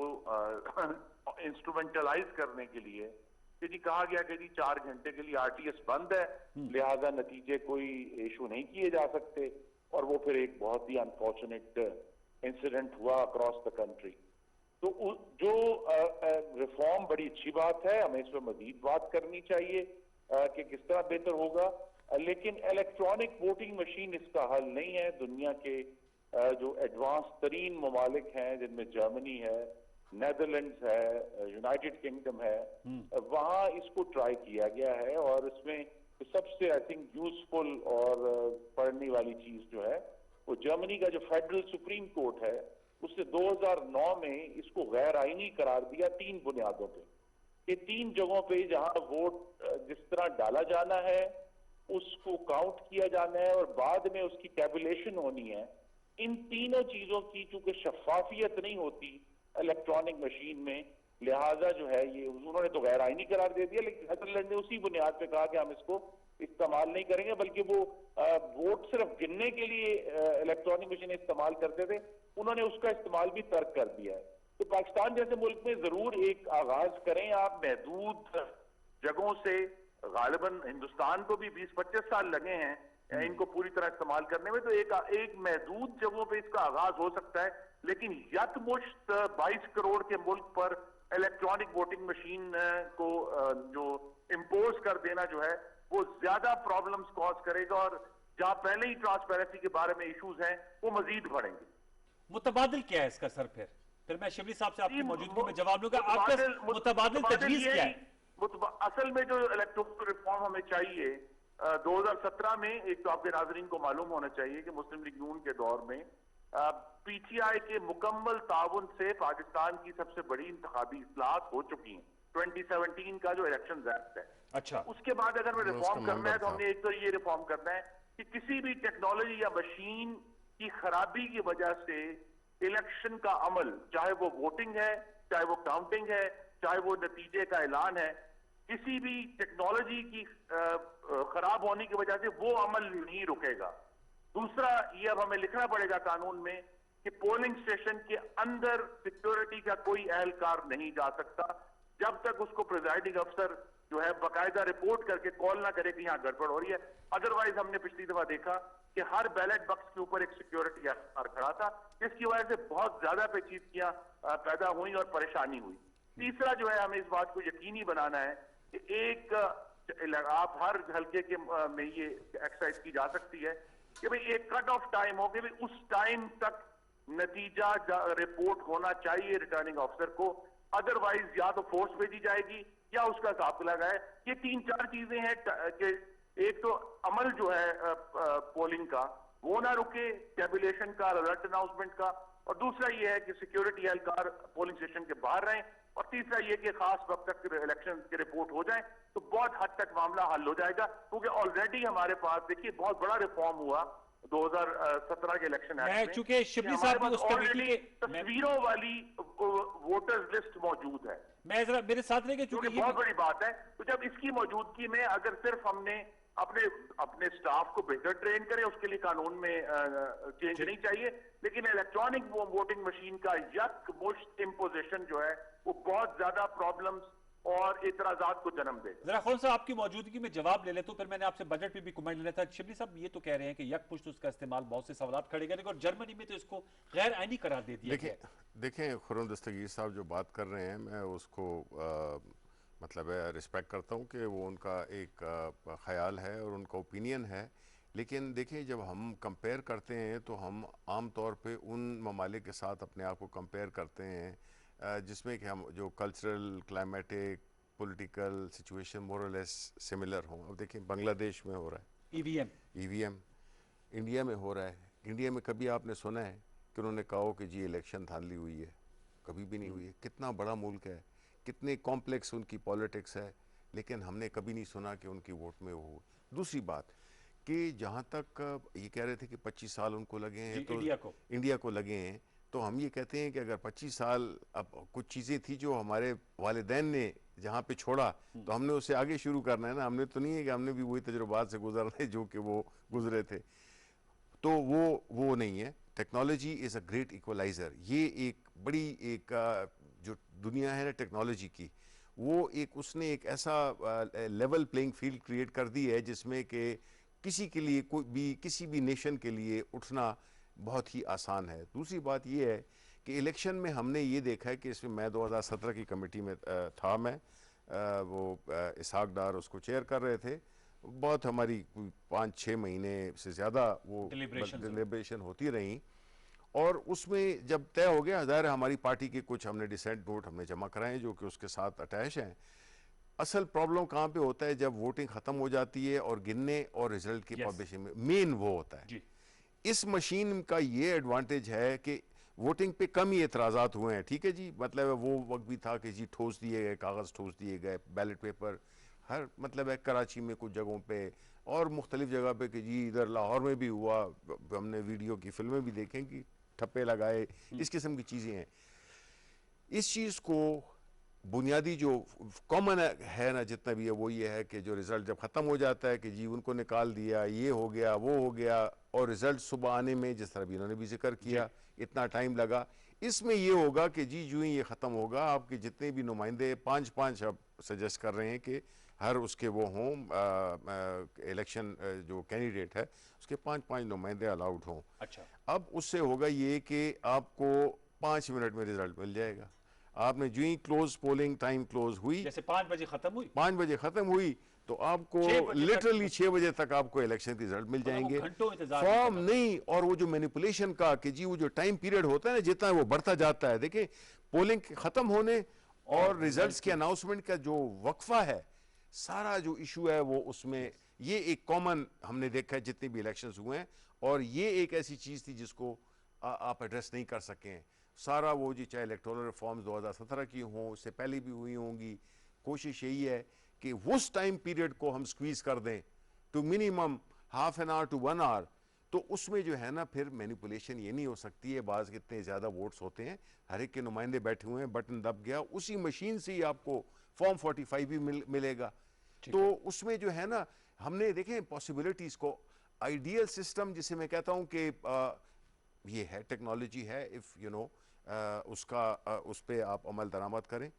इंस्ट्रूमेंटलाइज करने के लिए कि जी कहा गया कि जी 4 घंटे के लिए आरटीएस बंद है, लिहाजा नतीजे कोई इशू नहीं किए जा सकते, और वो फिर एक बहुत ही अनफॉर्चुनेट इंसिडेंट हुआ अक्रॉस द कंट्री। तो जो रिफॉर्म बड़ी अच्छी बात है, हमें इस पर मजीद बात करनी चाहिए कि किस तरह बेहतर होगा, लेकिन इलेक्ट्रॉनिक वोटिंग मशीन इसका हल नहीं है। दुनिया के जो एडवांस तरीन ममालिक हैं, जिनमें जर्मनी है, नेदरलैंड्स है, यूनाइटेड किंगडम है, वहां इसको ट्राई किया गया है, और इसमें सबसे आई थिंक यूजफुल और पढ़ने वाली चीज जो है वो जर्मनी का जो फेडरल सुप्रीम कोर्ट है उसने 2009 में इसको गैर आईनी करार दिया 3 बुनियादों पे। ये 3 जगहों पे जहां वोट जिस तरह डाला जाना है उसको काउंट किया जाना है और बाद में उसकी टैबुलेशन होनी है, इन तीनों चीजों की चूंकि शफाफियत नहीं होती इलेक्ट्रॉनिक मशीन में, लिहाजा जो है ये उन्होंने तो गैर आईनी करार दे दिया, लेकिन नेदरलैंड ने उसी बुनियाद पे कहा कि हम इसको इस्तेमाल नहीं करेंगे, बल्कि वो वोट सिर्फ गिनने के लिए इलेक्ट्रॉनिक मशीन इस्तेमाल करते थे, उन्होंने उसका इस्तेमाल भी तर्क कर दिया है। तो पाकिस्तान जैसे मुल्क में जरूर एक आगाज करें आप महदूद जगहों से। गालिबन हिंदुस्तान को भी 20-25 साल लगे हैं इनको पूरी तरह इस्तेमाल करने में, तो एक महदूद जगहों पे इसका आगाज हो सकता है, लेकिन यकमुश्त 22 करोड़ के मुल्क पर इलेक्ट्रॉनिक वोटिंग मशीन को जो इम्पोज कर देना जो है वो ज्यादा प्रॉब्लम्स कॉज करेगा, और जहां पहले ही ट्रांसपेरेंसी के बारे में इश्यूज हैं वो मजीद बढ़ेंगे। मुतबादिल क्या है इसका सर? फिर मैं शिबली साहब से आपकी मौजूदगी में जवाब लूंगा। आपका मुतबादिल तजवीज क्या है? असल में जो इलेक्टोरल रिफॉर्म हमें चाहिए 2017 में, एक तो आपके नाजरीन को मालूम होना चाहिए कि मुस्लिम लीग नून के दौर में पीटीआई के मुकम्मल ताउन से पाकिस्तान की सबसे बड़ी इंतखाबी इस्लाहत हो चुकी हैं। 2017 का जो इलेक्शन एक्ट है, अच्छा, उसके बाद अगर हमें रिफॉर्म करना है तो हमने एक तो ये रिफॉर्म करना है कि किसी भी टेक्नोलॉजी या मशीन की खराबी की वजह से इलेक्शन का अमल, चाहे वो वोटिंग है, चाहे वो काउंटिंग है, चाहे वो नतीजे का ऐलान है, किसी भी टेक्नोलॉजी की खराब होने की वजह से वो अमल नहीं रुकेगा। दूसरा, ये अब हमें लिखना पड़ेगा कानून में कि पोलिंग स्टेशन के अंदर सिक्योरिटी का कोई एहलकार नहीं जा सकता जब तक उसको प्रिजाइडिंग अफसर जो है बाकायदा रिपोर्ट करके कॉल ना करे कि यहाँ गड़बड़ हो रही है। अदरवाइज हमने पिछली दफा देखा कि हर बैलेट बक्स के ऊपर एक सिक्योरिटी एहलकार खड़ा था, जिसकी वजह से बहुत ज्यादा पेचीदगियां पैदा हुई और परेशानी हुई। तीसरा जो है, हमें इस बात को यकीनी बनाना है कि एक आप हर हल्के के में ये एक्सरसाइज की जा सकती है कि भाई एक कट ऑफ टाइम हो कि भाई उस टाइम तक नतीजा रिपोर्ट होना चाहिए रिटर्निंग ऑफिसर को, अदरवाइज या तो फोर्स भेजी जाएगी या उसका हिसाब लगाए। ये 3-4 चीजें हैं कि एक तो अमल जो है पोलिंग का वो ना रुके, टैबुलेशन का, रिजल्ट अनाउंसमेंट का, और दूसरा ये है कि सिक्योरिटी एहलकार पोलिंग स्टेशन के बाहर रहें, और तीसरा ये कि खास वक्त तक इलेक्शन की रिपोर्ट हो जाए तो बहुत हद तक मामला हल हो जाएगा। क्योंकि ऑलरेडी हमारे पास देखिए बहुत बड़ा रिफॉर्म हुआ 2017 के इलेक्शन एक्ट में, चूंकि शिबली साहब उस कमेटी के तस्वीरों वाली वोटर्स लिस्ट मौजूद है। मैं जरा मेरे साथ रहिए, क्योंकि बहुत बड़ी बात है। तो जब इसकी मौजूदगी में अगर सिर्फ हमने अपने स्टाफ को बेहतर ट्रेन करें, उसके लिए कानून में चेंज नहीं चाहिए, लेकिन इलेक्ट्रॉनिक वोटिंग मशीन का यकमुश्त इम्पोजिशन जो है वो बहुत ज्यादा प्रॉब्लम्स और इतराजात को जन्म दे। जरा खुद साहब आपकी मौजूदगी में जवाब ले ले, तो फिर मैंने आपसे बजट पे भी कमेंट लेना था। शिबली साहब ये तो कह रहे हैं कि यकपुश्त उसका इस्तेमाल बहुत से सवाल खड़े करेगा, और जर्मनी में तो इसको गैर आईनी करार दे दिया। देखें खुर्रम दस्तगीर साहब जो बात कर रहे हैं, मैं उसको मतलब रिस्पेक्ट करता हूँ कि वो उनका एक ख्याल है और उनका ओपिनियन है, लेकिन देखिए जब हम कंपेयर करते हैं तो हम आम तौर पे उन ममालिक के साथ अपने आप को कंपेयर करते हैं जिसमें कि हम जो cultural, climatic, political situation more or less similar हों। अब देखिए बांग्लादेश में हो रहा है ईवीएम, इंडिया में हो रहा है। इंडिया में कभी आपने सुना है कि उन्होंने कहा हो कि जी इलेक्शन धांधली हुई है? कभी भी नहीं हुई है। कितना बड़ा मुल्क है, कितने कॉम्प्लेक्स उनकी पॉलिटिक्स है, लेकिन हमने कभी नहीं सुना कि उनकी वोट में वो हो। दूसरी बात कि जहाँ तक ये कह रहे थे कि 25 साल उनको लगे हैं, तो इंडिया को लगे हैं, तो हम ये कहते हैं कि अगर 25 साल, अब कुछ चीज़ें थी जो हमारे वालिदैन ने जहाँ पे छोड़ा तो हमने उससे आगे शुरू करना है ना। हमने तो नहीं है कि हमने भी वही तजुर्बात से गुजरना है जो कि वो गुजरे थे, तो वो नहीं है। Technology is a great equaliser. ये एक बड़ी एक जो दुनिया है ना टेक्नोलॉजी की, वो एक उसने एक ऐसा लेवल प्लेइंग फील्ड क्रिएट कर दी है जिसमें कि किसी के लिए किसी भी नेशन के लिए उठना बहुत ही आसान है। दूसरी बात ये है कि इलेक्शन में हमने ये देखा है कि इसमें मैं 2017 की कमेटी में था, मैं वो इसहाक डार उसको चेयर कर रहे थे। बहुत हमारी 5-6 महीने से ज़्यादा वो डिलिब्रेशन होती रही, और उसमें जब तय हो गया, ज़ाहिर है हमारी पार्टी के कुछ हमने डिसेंट नोट हमने जमा कराए जो कि उसके साथ अटैच हैं। असल प्रॉब्लम कहाँ पे होता है? जब वोटिंग ख़त्म हो जाती है और गिनने और रिजल्ट की पब्लिशिंग में मेन वो होता है। इस मशीन का ये एडवांटेज है कि वोटिंग पे कम ही एतराज़ात हुए हैं, ठीक है जी। मतलब वो वक्त भी था कि जी ठोस दिए गए कागज़, ठोस दिए गए बैलेट पेपर, हर मतलब है कराची में कुछ जगहों पे और मुख्तलिफ जगह पे कि जी इधर लाहौर में भी हुआ। हमने वीडियो की फिल्में भी देखें कि ठप्पे लगाए, इस किस्म की चीज़ें हैं। इस चीज़ को बुनियादी जो कॉमन है ना जितना भी है वो ये है कि जो रिज़ल्ट जब ख़त्म हो जाता है कि जी उनको निकाल दिया, ये हो गया, वो हो गया, और रिज़ल्ट सुबह आने में जिस तरह भी इन्होंने भी जिक्र किया इतना टाइम लगा। इसमें ये होगा कि जी जो ही ये ख़त्म होगा, आपके जितने भी नुमाइंदे 5-5 अब सजेस्ट कर रहे हैं कि हर उसके वो हों इलेक्शन जो कैंडिडेट है उसके 5-5 नुमाइंदे अलाउड हों। अच्छा, अब उससे होगा ये कि आपको 5 मिनट में रिजल्ट मिल जाएगा। आपने जो ही क्लोज पोलिंग टाइम क्लोज हुई, जैसे 5 बजे खत्म हुई, 5 बजे खत्म हुई, तो आपको लिटरली 6 बजे तक आपको इलेक्शन के रिजल्ट मिल जाएंगे। फॉर्म नहीं, और वो जो मैनिपुलेशन का कि जी वो जो टाइम पीरियड होता है ना जितना वो बढ़ता जाता है, देखिए पोलिंग खत्म होने और रिजल्ट्स के अनाउंसमेंट का जो वक्फा है, सारा जो इशू है वो उसमें ये एक कॉमन हमने देखा है जितने भी इलेक्शंस हुए हैं, और ये एक ऐसी चीज़ थी जिसको आप एड्रेस नहीं कर सके हैं। सारा वो जी चाहे इलेक्टोरल रिफॉर्म्स 2017 की हों, उससे पहले भी हुई होंगी, कोशिश यही है कि उस टाइम पीरियड को हम स्क्वीज़ कर दें to minimum half an hour to 1 hour. तो उसमें जो है ना फिर मैनिपुलेशन ये नहीं हो सकती है। बाज़ कितने ज़्यादा वोट्स होते हैं, हर एक के नुमाइंदे बैठे हुए हैं, बटन दब गया, उसी मशीन से ही आपको फॉर्म 45 भी मिलेगा। तो उसमें जो है ना हमने देखें पॉसिबिलिटीज़ को, आइडियल सिस्टम जिसे मैं कहता हूँ कि ये है, टेक्नोलॉजी है, इफ़ यू नो उस पर आप अमल दरामद करें,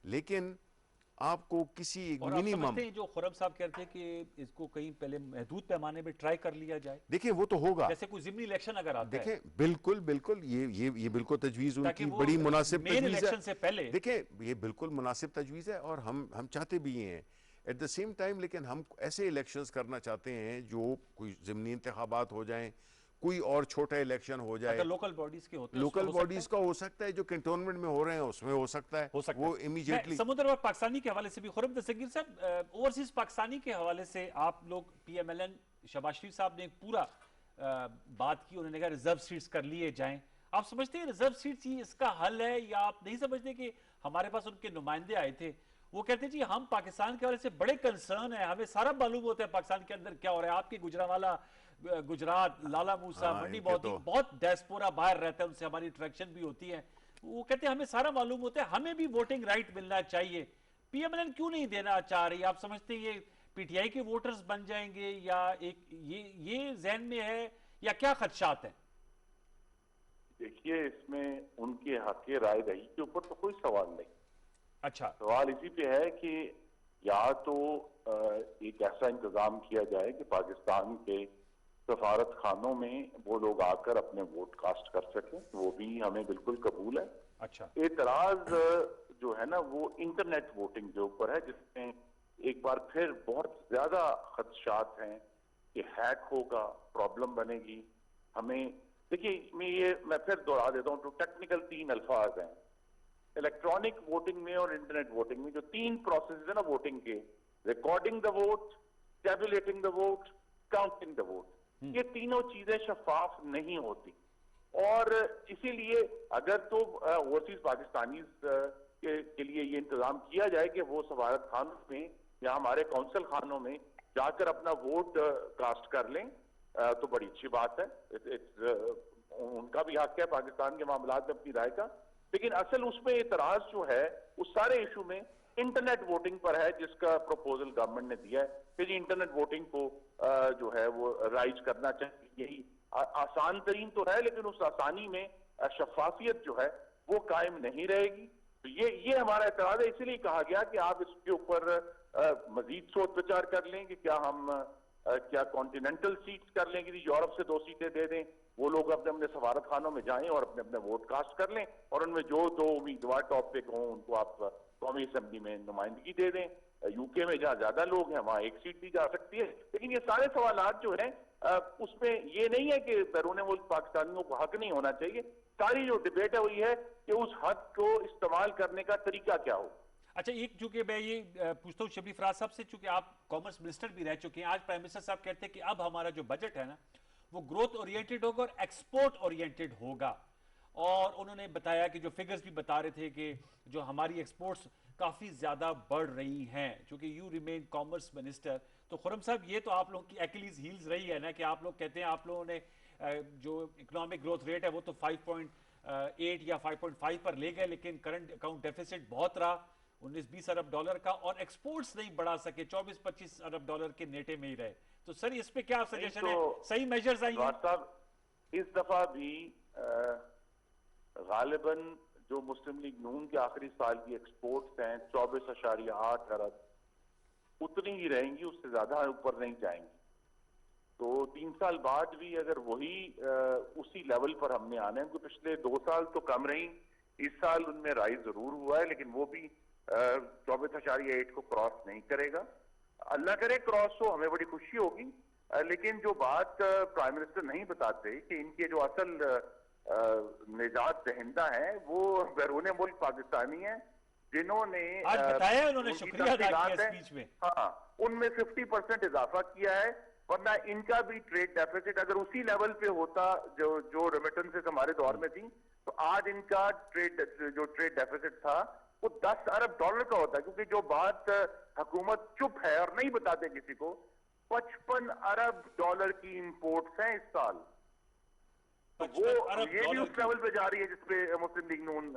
लेकिन आपको किसी मिनिमम जो खुर्रम साहब कहते हैं कि इसको कहीं पहले महदूद पैमाने में ट्राई कर लिया जाए। देखिए वो तो होगा, जैसे कोई ज़िमनी इलेक्शन अगर आता है। देखिए बिल्कुल बिल्कुल ये बिल्कुल तजवीज़ उनकी बड़ी मुनासिब तजवीज़ है। देखिए ये बिल्कुल मुनासिब तजवीज़ है और हम चाहते भी हैं एट द सेम टाइम, लेकिन हम ऐसे इलेक्शंस करना चाहते हैं जो कोई ज़िमनी इंतखाबात हो जाएं, कोई और छोटा इलेक्शन हो जाए, लोकल बॉडीज के होते हैं, लोकल बॉडीज का हो सकता है, जो कैंटोनमेंट में हो रहे हैं उसमें हो सकता है वो इमीडिएटली। समुद्र और पाकिस्तानी के हवाले से भी खुर्रम दस्तगीर साहब, ओवरसीज पाकिस्तानी के हवाले से आप लोग PMLN शहबाज शरीफ साहब ने पूरा बात की, उन्होंने कहा रिजर्व सीट्स कर लिए जाएं। आप समझते हैं रिजर्व सीट्स ही इसका हल है, या आप नहीं समझते कि हमारे पास उनके नुमाइंदे आए थे, वो कहते जी हम पाकिस्तान के हवाले से बड़े कंसर्न है, हमें सारा मालूम होता है पाकिस्तान के अंदर क्या हो रहा है। आपके गुजरांवाला, गुजरात, लाला मूसा, मंडी बहुत डायस्पोरा बाहर रहता है, उनसे हमारी इंटरेक्शन भी होती है। वो कहते हैं हमें सारा मालूम होता है, हमें भी वोटिंग राइट मिलना चाहिए। PMLN क्यों नहीं देना चाह रही? आप समझते हैं ये PTI के वोटर्स बन जाएंगे, या एक ये ज़हन में है, या क्या खदशात है? देखिए इसमें उनके हक राय दही के ऊपर तो कोई सवाल नहीं, अच्छा, सवाल इसी पे है कि या तो एक ऐसा इंतजाम किया जाए कि पाकिस्तान के सफारत खानों में वो लोग आकर अपने वोट कास्ट कर सकें, वो भी हमें बिल्कुल कबूल है। अच्छा, एतराज जो है ना वो इंटरनेट वोटिंग के ऊपर है, जिसमें एक बार फिर बहुत ज्यादा खदशात हैं कि हैक होगा, प्रॉब्लम बनेगी। हमें देखिए, मैं फिर दोहरा देता हूँ, तो टेक्निकल 3 अल्फाज हैं इलेक्ट्रॉनिक वोटिंग में और इंटरनेट वोटिंग में। जो 3 प्रोसेस है ना वोटिंग के, recording the vote, tabulating the vote, counting the vote, ये तीनों चीजें शफाफ नहीं होती। और इसीलिए अगर तो ओवरसीज पाकिस्तानी के लिए ये इंतजाम किया जाए कि वो सफारत खानों में या हमारे कौंसल खानों में जाकर अपना वोट कास्ट कर लें, तो बड़ी अच्छी बात है। उनका भी हक है पाकिस्तान के मामलात में अपनी राय का। लेकिन असल उसमें एतराज जो है उस सारे इशू में इंटरनेट वोटिंग पर है, जिसका प्रपोजल गवर्नमेंट ने दिया है कि जी इंटरनेट वोटिंग को जो है वो राइज करना चाहिए। यही आसान तरीन तो है, लेकिन उस आसानी में शफाफियत जो है वो कायम नहीं रहेगी। तो ये हमारा एतराज है। इसीलिए कहा गया कि आप इसके ऊपर मजीद सोच विचार कर लें कि क्या हम क्या कॉन्टिनेंटल सीट्स कर लें कि यूरोप से 2 सीटें दे दें, वो लोग अपने अपने सफारत खानों में जाएं और अपने अपने वोट कास्ट कर लें, और उनमें जो 2 उम्मीदवार टॉप पे हों उनको आप कौमी असम्बली में नुमाइंदगी दे दें। यूके में जहाँ ज्यादा लोग हैं वहाँ 1 सीट दी जा सकती है। लेकिन ये सारे सवालात जो हैं उसमें ये नहीं है कि बैरून मुल्क पाकिस्तानियों को हक नहीं होना चाहिए। सारी जो डिबेट है वो ये है कि उस हक को इस्तेमाल करने का तरीका क्या हो। अच्छा, एक चूंकि मैं ये पूछता हूँ शबली फराज साहब से, चूंकि आप कॉमर्स मिनिस्टर भी रह चुके हैं, आज प्राइम मिनिस्टर साहब कहते हैं कि अब हमारा जो बजट है ना वो ग्रोथ ओरिएंटेड होगा और एक्सपोर्ट ओरिएंटेड होगा। और उन्होंने बताया कि जो फिगर्स भी बता रहे थे कि जो हमारी एक्सपोर्ट्स काफ़ी ज़्यादा बढ़ रही हैं। चूंकि यू रिमेन कॉमर्स मिनिस्टर, तो खुरम साहब ये तो आप लोगों की एक्लीज हील्स रही है ना कि आप लोग कहते हैं आप लोगों ने जो इकोनॉमिक ग्रोथ रेट है वो तो 5.8 या 5.5 पर ले गए, लेकिन करंट अकाउंट डेफिसिट बहुत रहा, 19-20 अरब डॉलर का, और एक्सपोर्ट्स नहीं बढ़ा सके, 24-25 अरब डॉलर के नेटे में ही रहे। तो सर इस पे क्या सजेशन है? सही मेजर्स आएंगे? इस दफा भी गालिबन जो मुस्लिम लीग नून के आखिरी साल की एक्सपोर्ट्स हैं 24.8 अरब, उतनी ही रहेंगी, उससे ज्यादा ऊपर नहीं जाएंगी। तो 3 साल बाद भी अगर वही उसी लेवल पर हमने आना है, तो पिछले 2 साल तो कम रही, इस साल उनमें राइज जरूर हुआ है, लेकिन वो भी 24.8 को क्रॉस नहीं करेगा। अल्लाह करे क्रॉस हो, हमें बड़ी खुशी होगी। लेकिन जो बात प्राइम मिनिस्टर नहीं बताते कि इनके जो असल निजात दहिंदा है वो बैरून मुल्क पाकिस्तानी है, जिन्होंने आज बताया उन्होंने, शुक्रिया अदा किया स्पीच में। हाँ, उनमें 50% इजाफा किया है, वरना इनका भी ट्रेड डेफिसिट अगर उसी लेवल पे होता जो रेमिटेंसेस हमारे दौर में थी, तो आज इनका जो ट्रेड डेफिसिट था वो 10 अरब डॉलर का होता है। क्योंकि जो बात हुकूमत चुप है और नहीं बताते किसी को, 55 अरब डॉलर की इंपोर्ट्स हैं इस साल। तो वो ये भी उस लेवल पे जा रही है जिसपे मुस्लिम लीग नून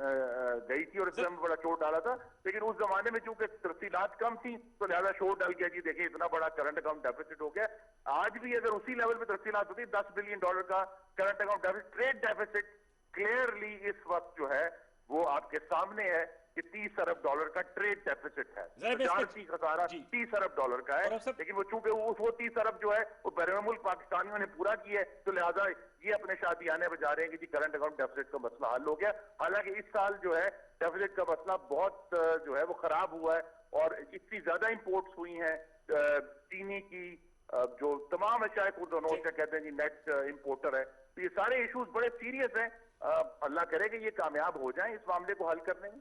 गई थी और इसमें बड़ा शोर डाला था। लेकिन उस जमाने में चूंकि तरसीलात कम थी तो लिहाजा शोर डाल गया जी देखिए इतना बड़ा करंट अकाउंट डेफिसिट हो गया। आज भी अगर उसी लेवल पे तरसीलात होती, 10 बिलियन डॉलर का current account deficit, trade deficit clearly इस वक्त जो है वो आपके सामने है कि 30 अरब डॉलर का ट्रेड डेफिसिट है। तजारती खसारा 30 अरब डॉलर का है, लेकिन वो चूंकि वो 30 अरब जो है वो बैरून मुल्क पाकिस्तानियों ने पूरा किया है, तो लिहाजा ये अपने शादियाने बजा रहे हैं कि जी करंट अकाउंट डेफिसिट का मसला हल हो गया। हालांकि इस साल जो है डेफिसिट का मसला बहुत जो है वो खराब हुआ है और इतनी ज्यादा इंपोर्ट्स हुई हैं चीनी की, जो तमाम अशाए खुर्दनोश कहते हैं जी नेट इंपोर्टर है। तो ये सारे इश्यूज बड़े सीरियस हैं। अल्लाह करे कि ये कामयाब हो जाएं इस मामले को हल करने में।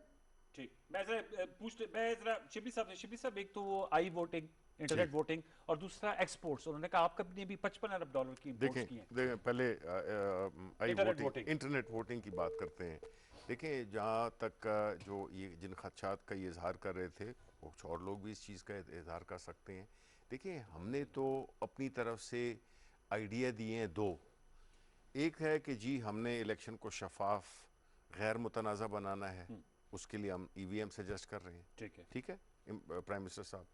ठीक, मैं जरा शिबली साहब, एक तो वो आई वोटिंग, इंटरनेट वोटिंग, और दूसरा एक्सपोर्ट्स, उन्होंने कहा आपका भी 55 अरब डॉलर की इंपोर्ट्स की हैं। देखें पहले आई वोटिंग, इंटरनेट वोटिंग की बात करते हैं। देखें जहाँ तक जो ये जिन खदशात का ये इजहार कर रहे थे, कुछ और लोग भी इस चीज़ का इजहार कर सकते हैं। देखिए हमने तो अपनी तरफ से आइडिया दिए हैं 2। एक है कि जी हमने इलेक्शन को शफाफ गैर मुतनाज़ा बनाना है, उसके लिए हम EVM से जज कर रहे हैं। ठीक है प्राइम मिनिस्टर साहब।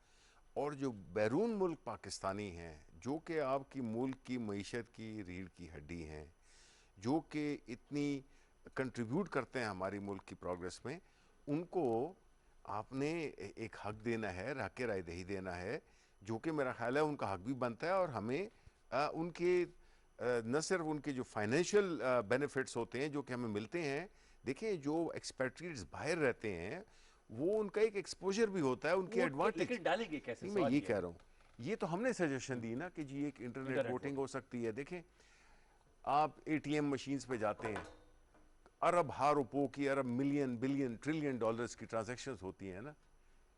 और जो बैरून मुल्क पाकिस्तानी हैं, जो कि आपकी मुल्क की मईशत की रीढ़ की हड्डी हैं, जो कि इतनी कंट्रीब्यूट करते हैं हमारी मुल्क की प्रोग्रेस में, उनको आपने एक हक देना है, हक रायदही देना है, जो कि मेरा ख्याल है उनका हक भी बनता है। और हमें उनके न सिर्फ उनके जो फाइनेंशियल बेनिफिट्स होते हैं जो कि हमें मिलते हैं, देखिए जो एक्सपेट्रिएट्स बाहर रहते हैं वो उनका एक एक्सपोजर भी होता है, उनकी एडवांटेज डालेंगे कैसे? मैं ये कह रहा हूँ, ये तो हमने सजेशन दी ना कि जी एक इंटरनेट वोटिंग हो सकती है। देखें आप ATM मशीन्स पे जाते हैं, अरब रुपयों की, अरब मिलियन बिलियन ट्रिलियन डॉलर्स की ट्रांजैक्शंस होती हैं ना।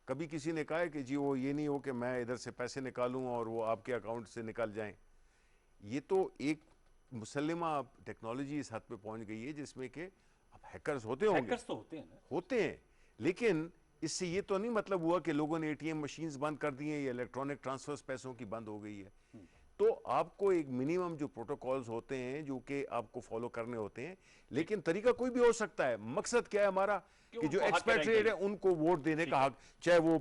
कभी किसी ने कहा है कि जी वो ये नहीं हो कि मैं इधर से पैसे निकालूं और वो आपके अकाउंट से निकल जाएं। ये तो एक मुसल्लिमा टेक्नोलॉजी इस हद पे पहुंच गई है जिसमें कि अब हैकर्स होते होंगे, हैकर्स तो होते हैं ना, होते हैं, लेकिन इससे ये तो नहीं मतलब हुआ कि लोगों ने ATM मशीन्स बंद कर दी हैं या इलेक्ट्रॉनिक ट्रांसफर्स पैसों की बंद हो गई है। तो आपको एक मिनिमम जो प्रोटोकॉल्स होते हैं जो कि आपको फॉलो करने होते हैं, लेकिन तरीका कोई भी हो सकता है। मकसद क्या है हमारा कि जो एक्सपेट्रिएट है उनको वोट देने का हक, चाहे वो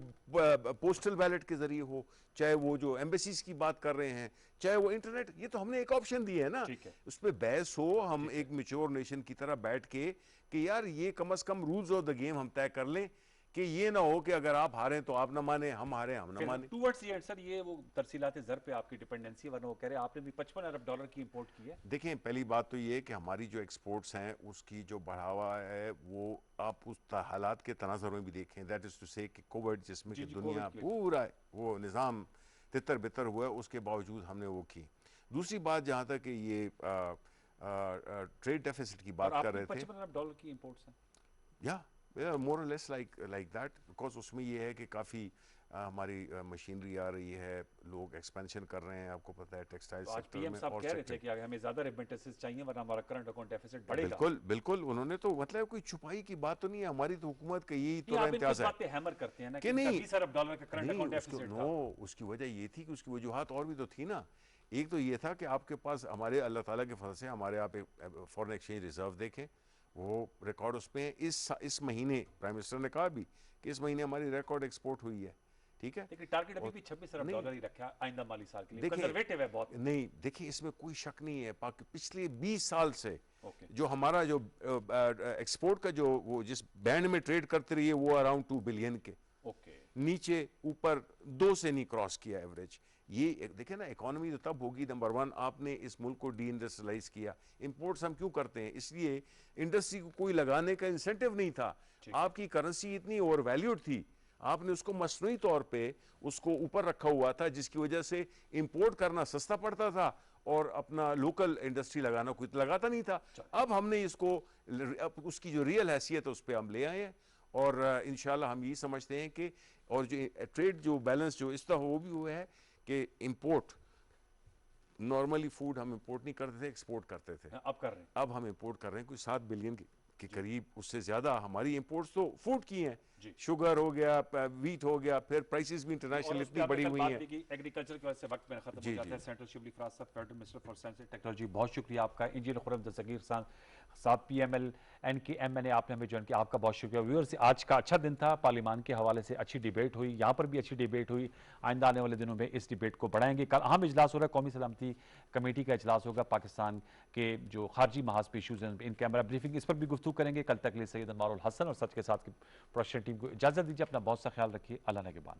पोस्टल बैलेट के जरिए हो, चाहे वो जो एम्बेसीज की बात कर रहे हैं, चाहे वो इंटरनेट, ये तो हमने एक ऑप्शन दिया है ना। उस पर बहस हो, हम एक मैच्योर नेशन की तरह बैठ के कि यार ये कम से कम रूल्स ऑफ द गेम हम तय कर लें कि ये ना हो कि अगर आप हारे तो आप ना माने, हम हारे हम ना माने। टुवर्ड्स द एंड सर, ये वो तरसीलात ज़र पे आपकी डिपेंडेंसी, वरना वो कह रहे हैं आपने भी 55 अरब डॉलर की इंपोर्ट की है। देखें पहली बात तो ये है कि हमारी जो एक्सपोर्ट्स हैं उसकी जो बढ़ावा है वो आप उस हालात के तनाज़ुर में भी देखें, दैट इज़ टू से कि कोविड जिसमें कि दुनिया पूरा वो निज़ाम तितर बितर हुआ है, उसके बावजूद हमने वो की। दूसरी बात जहाँ तक ये ट्रेड डेफिसिट की बात कर रहे थे, 55 अरब डॉलर की इंपोर्ट्स हैं, या मोर और लेस लाइक दैट, बिकॉज उसमें ये है कि काफ़ी हमारी मशीनरी आ रही है, लोग एक्सपेंशन कर रहे हैं, आपको पता है टेक्सटाइल सेक्टर में। और कह रहे थे कि हमें ज़्यादा रेमिटेंसेस चाहिए वरना हमारा करंट अकाउंट डेफिसिट बढ़ेगा। बिल्कुल बिल्कुल, उन्होंने तो मतलब कोई छुपाई की बात तो नहीं है, हमारी तो हुकूमत का यही तो इम्तियाज है पे हैमर करते हैं ना कि नहीं 20 अरब डॉलर का करंट अकाउंट डेफिसिट था। उसकी वजह ये थी कि उसकी वजूहात और भी तो थी ना। एक तो ये था कि आपके पास हमारे अल्लाह ताला के फजल से हमारे आप एक फॉरेन एक्सचेंज रिजर्व देखें, वो रिकॉर्ड उस पे इस महीने प्राइम मिनिस्टर ने कहा भी कि इस महीने हमारी रिकॉर्ड एक्सपोर्ट हुई है, ठीक है। लेकिन टारगेट अभी भी 26 अरब डॉलर ही रखा है आइंदा माली साल के लिए, कंजर्वेटिव है बहुत। नहीं देखिए इसमें कोई शक नहीं है, पिछले 20 साल से जो हमारा जो एक्सपोर्ट का जो वो जिस बैंड में ट्रेड करते रही है वो अराउंड 2 बिलियन के नीचे ऊपर 2 से नहीं क्रॉस किया एवरेज। ये देखें ना, इकोनॉमी तो तब होगी, नंबर 1 आपने इस मुल्क को डी इंडस्ट्रियलाइज किया। इंपोर्ट्स हम क्यों करते हैं? इसलिए इंडस्ट्री को कोई लगाने का इंसेंटिव नहीं था, आपकी करेंसी इतनी ओवर वैल्यूड थी, आपने उसको मसनूई तौर पे उसको ऊपर रखा हुआ था जिसकी वजह से इंपोर्ट करना सस्ता पड़ता था और अपना लोकल इंडस्ट्री लगाना कोई लगाता नहीं था। अब हमने इसको उसकी जो रियल हैसियत है उस पर हम ले आए हैं और इंशाल्लाह हम यही समझते हैं कि और जो ट्रेड जो बैलेंस जो इस तरह वो भी हुआ है कि इंपोर्ट, नॉर्मली फूड हम इंपोर्ट नहीं करते थे, एक्सपोर्ट करते थे, अब कर रहे हैं, अब हम इंपोर्ट कर रहे हैं कोई 7 बिलियन के करीब, उससे ज्यादा हमारी इंपोर्ट्स तो फूड की हैं, शुगर हो गया, वीट हो गया, फिर प्राइसेस भी इंटरनेशनल इतनी बढ़ी हुई हैं। एग्रीकल्चर की वजह से वक्त में खत्म हो जाता है। सेंट्रल शिबली फराज साहब, federal minister for science and technology, बहुत शुक्रिया आपका। इंजीनियर खुर्रम दस्तगीर साहब PML NKMNA आपने हमें ज्वाइन किया, आपका बहुत शुक्रिया। व्यूअर्स आज का अच्छा दिन था, पार्लियामान के हवाले से अच्छी डिबेट हुई, यहाँ पर भी अच्छी डिबेट हुई, आइंदा आने वाले दिनों में इस डिबेट को बढ़ाएंगे। कल अहम इजलास हो रहा है, कौमी सलामती कमेटी का इजलास होगा, पाकिस्तान के जो खारजी महाज पे इशूज़ हैं इन कैमरा ब्रीफिंग, इस पर भी गुफ्तगू करेंगे। कल तक लिए सैयद अनवारुल हसन और सच के साथ की प्रोडक्शन टीम को इजाज़त दीजिए, अपना बहुत सा ख्याल रखिए, अल्लाह ने के बाद।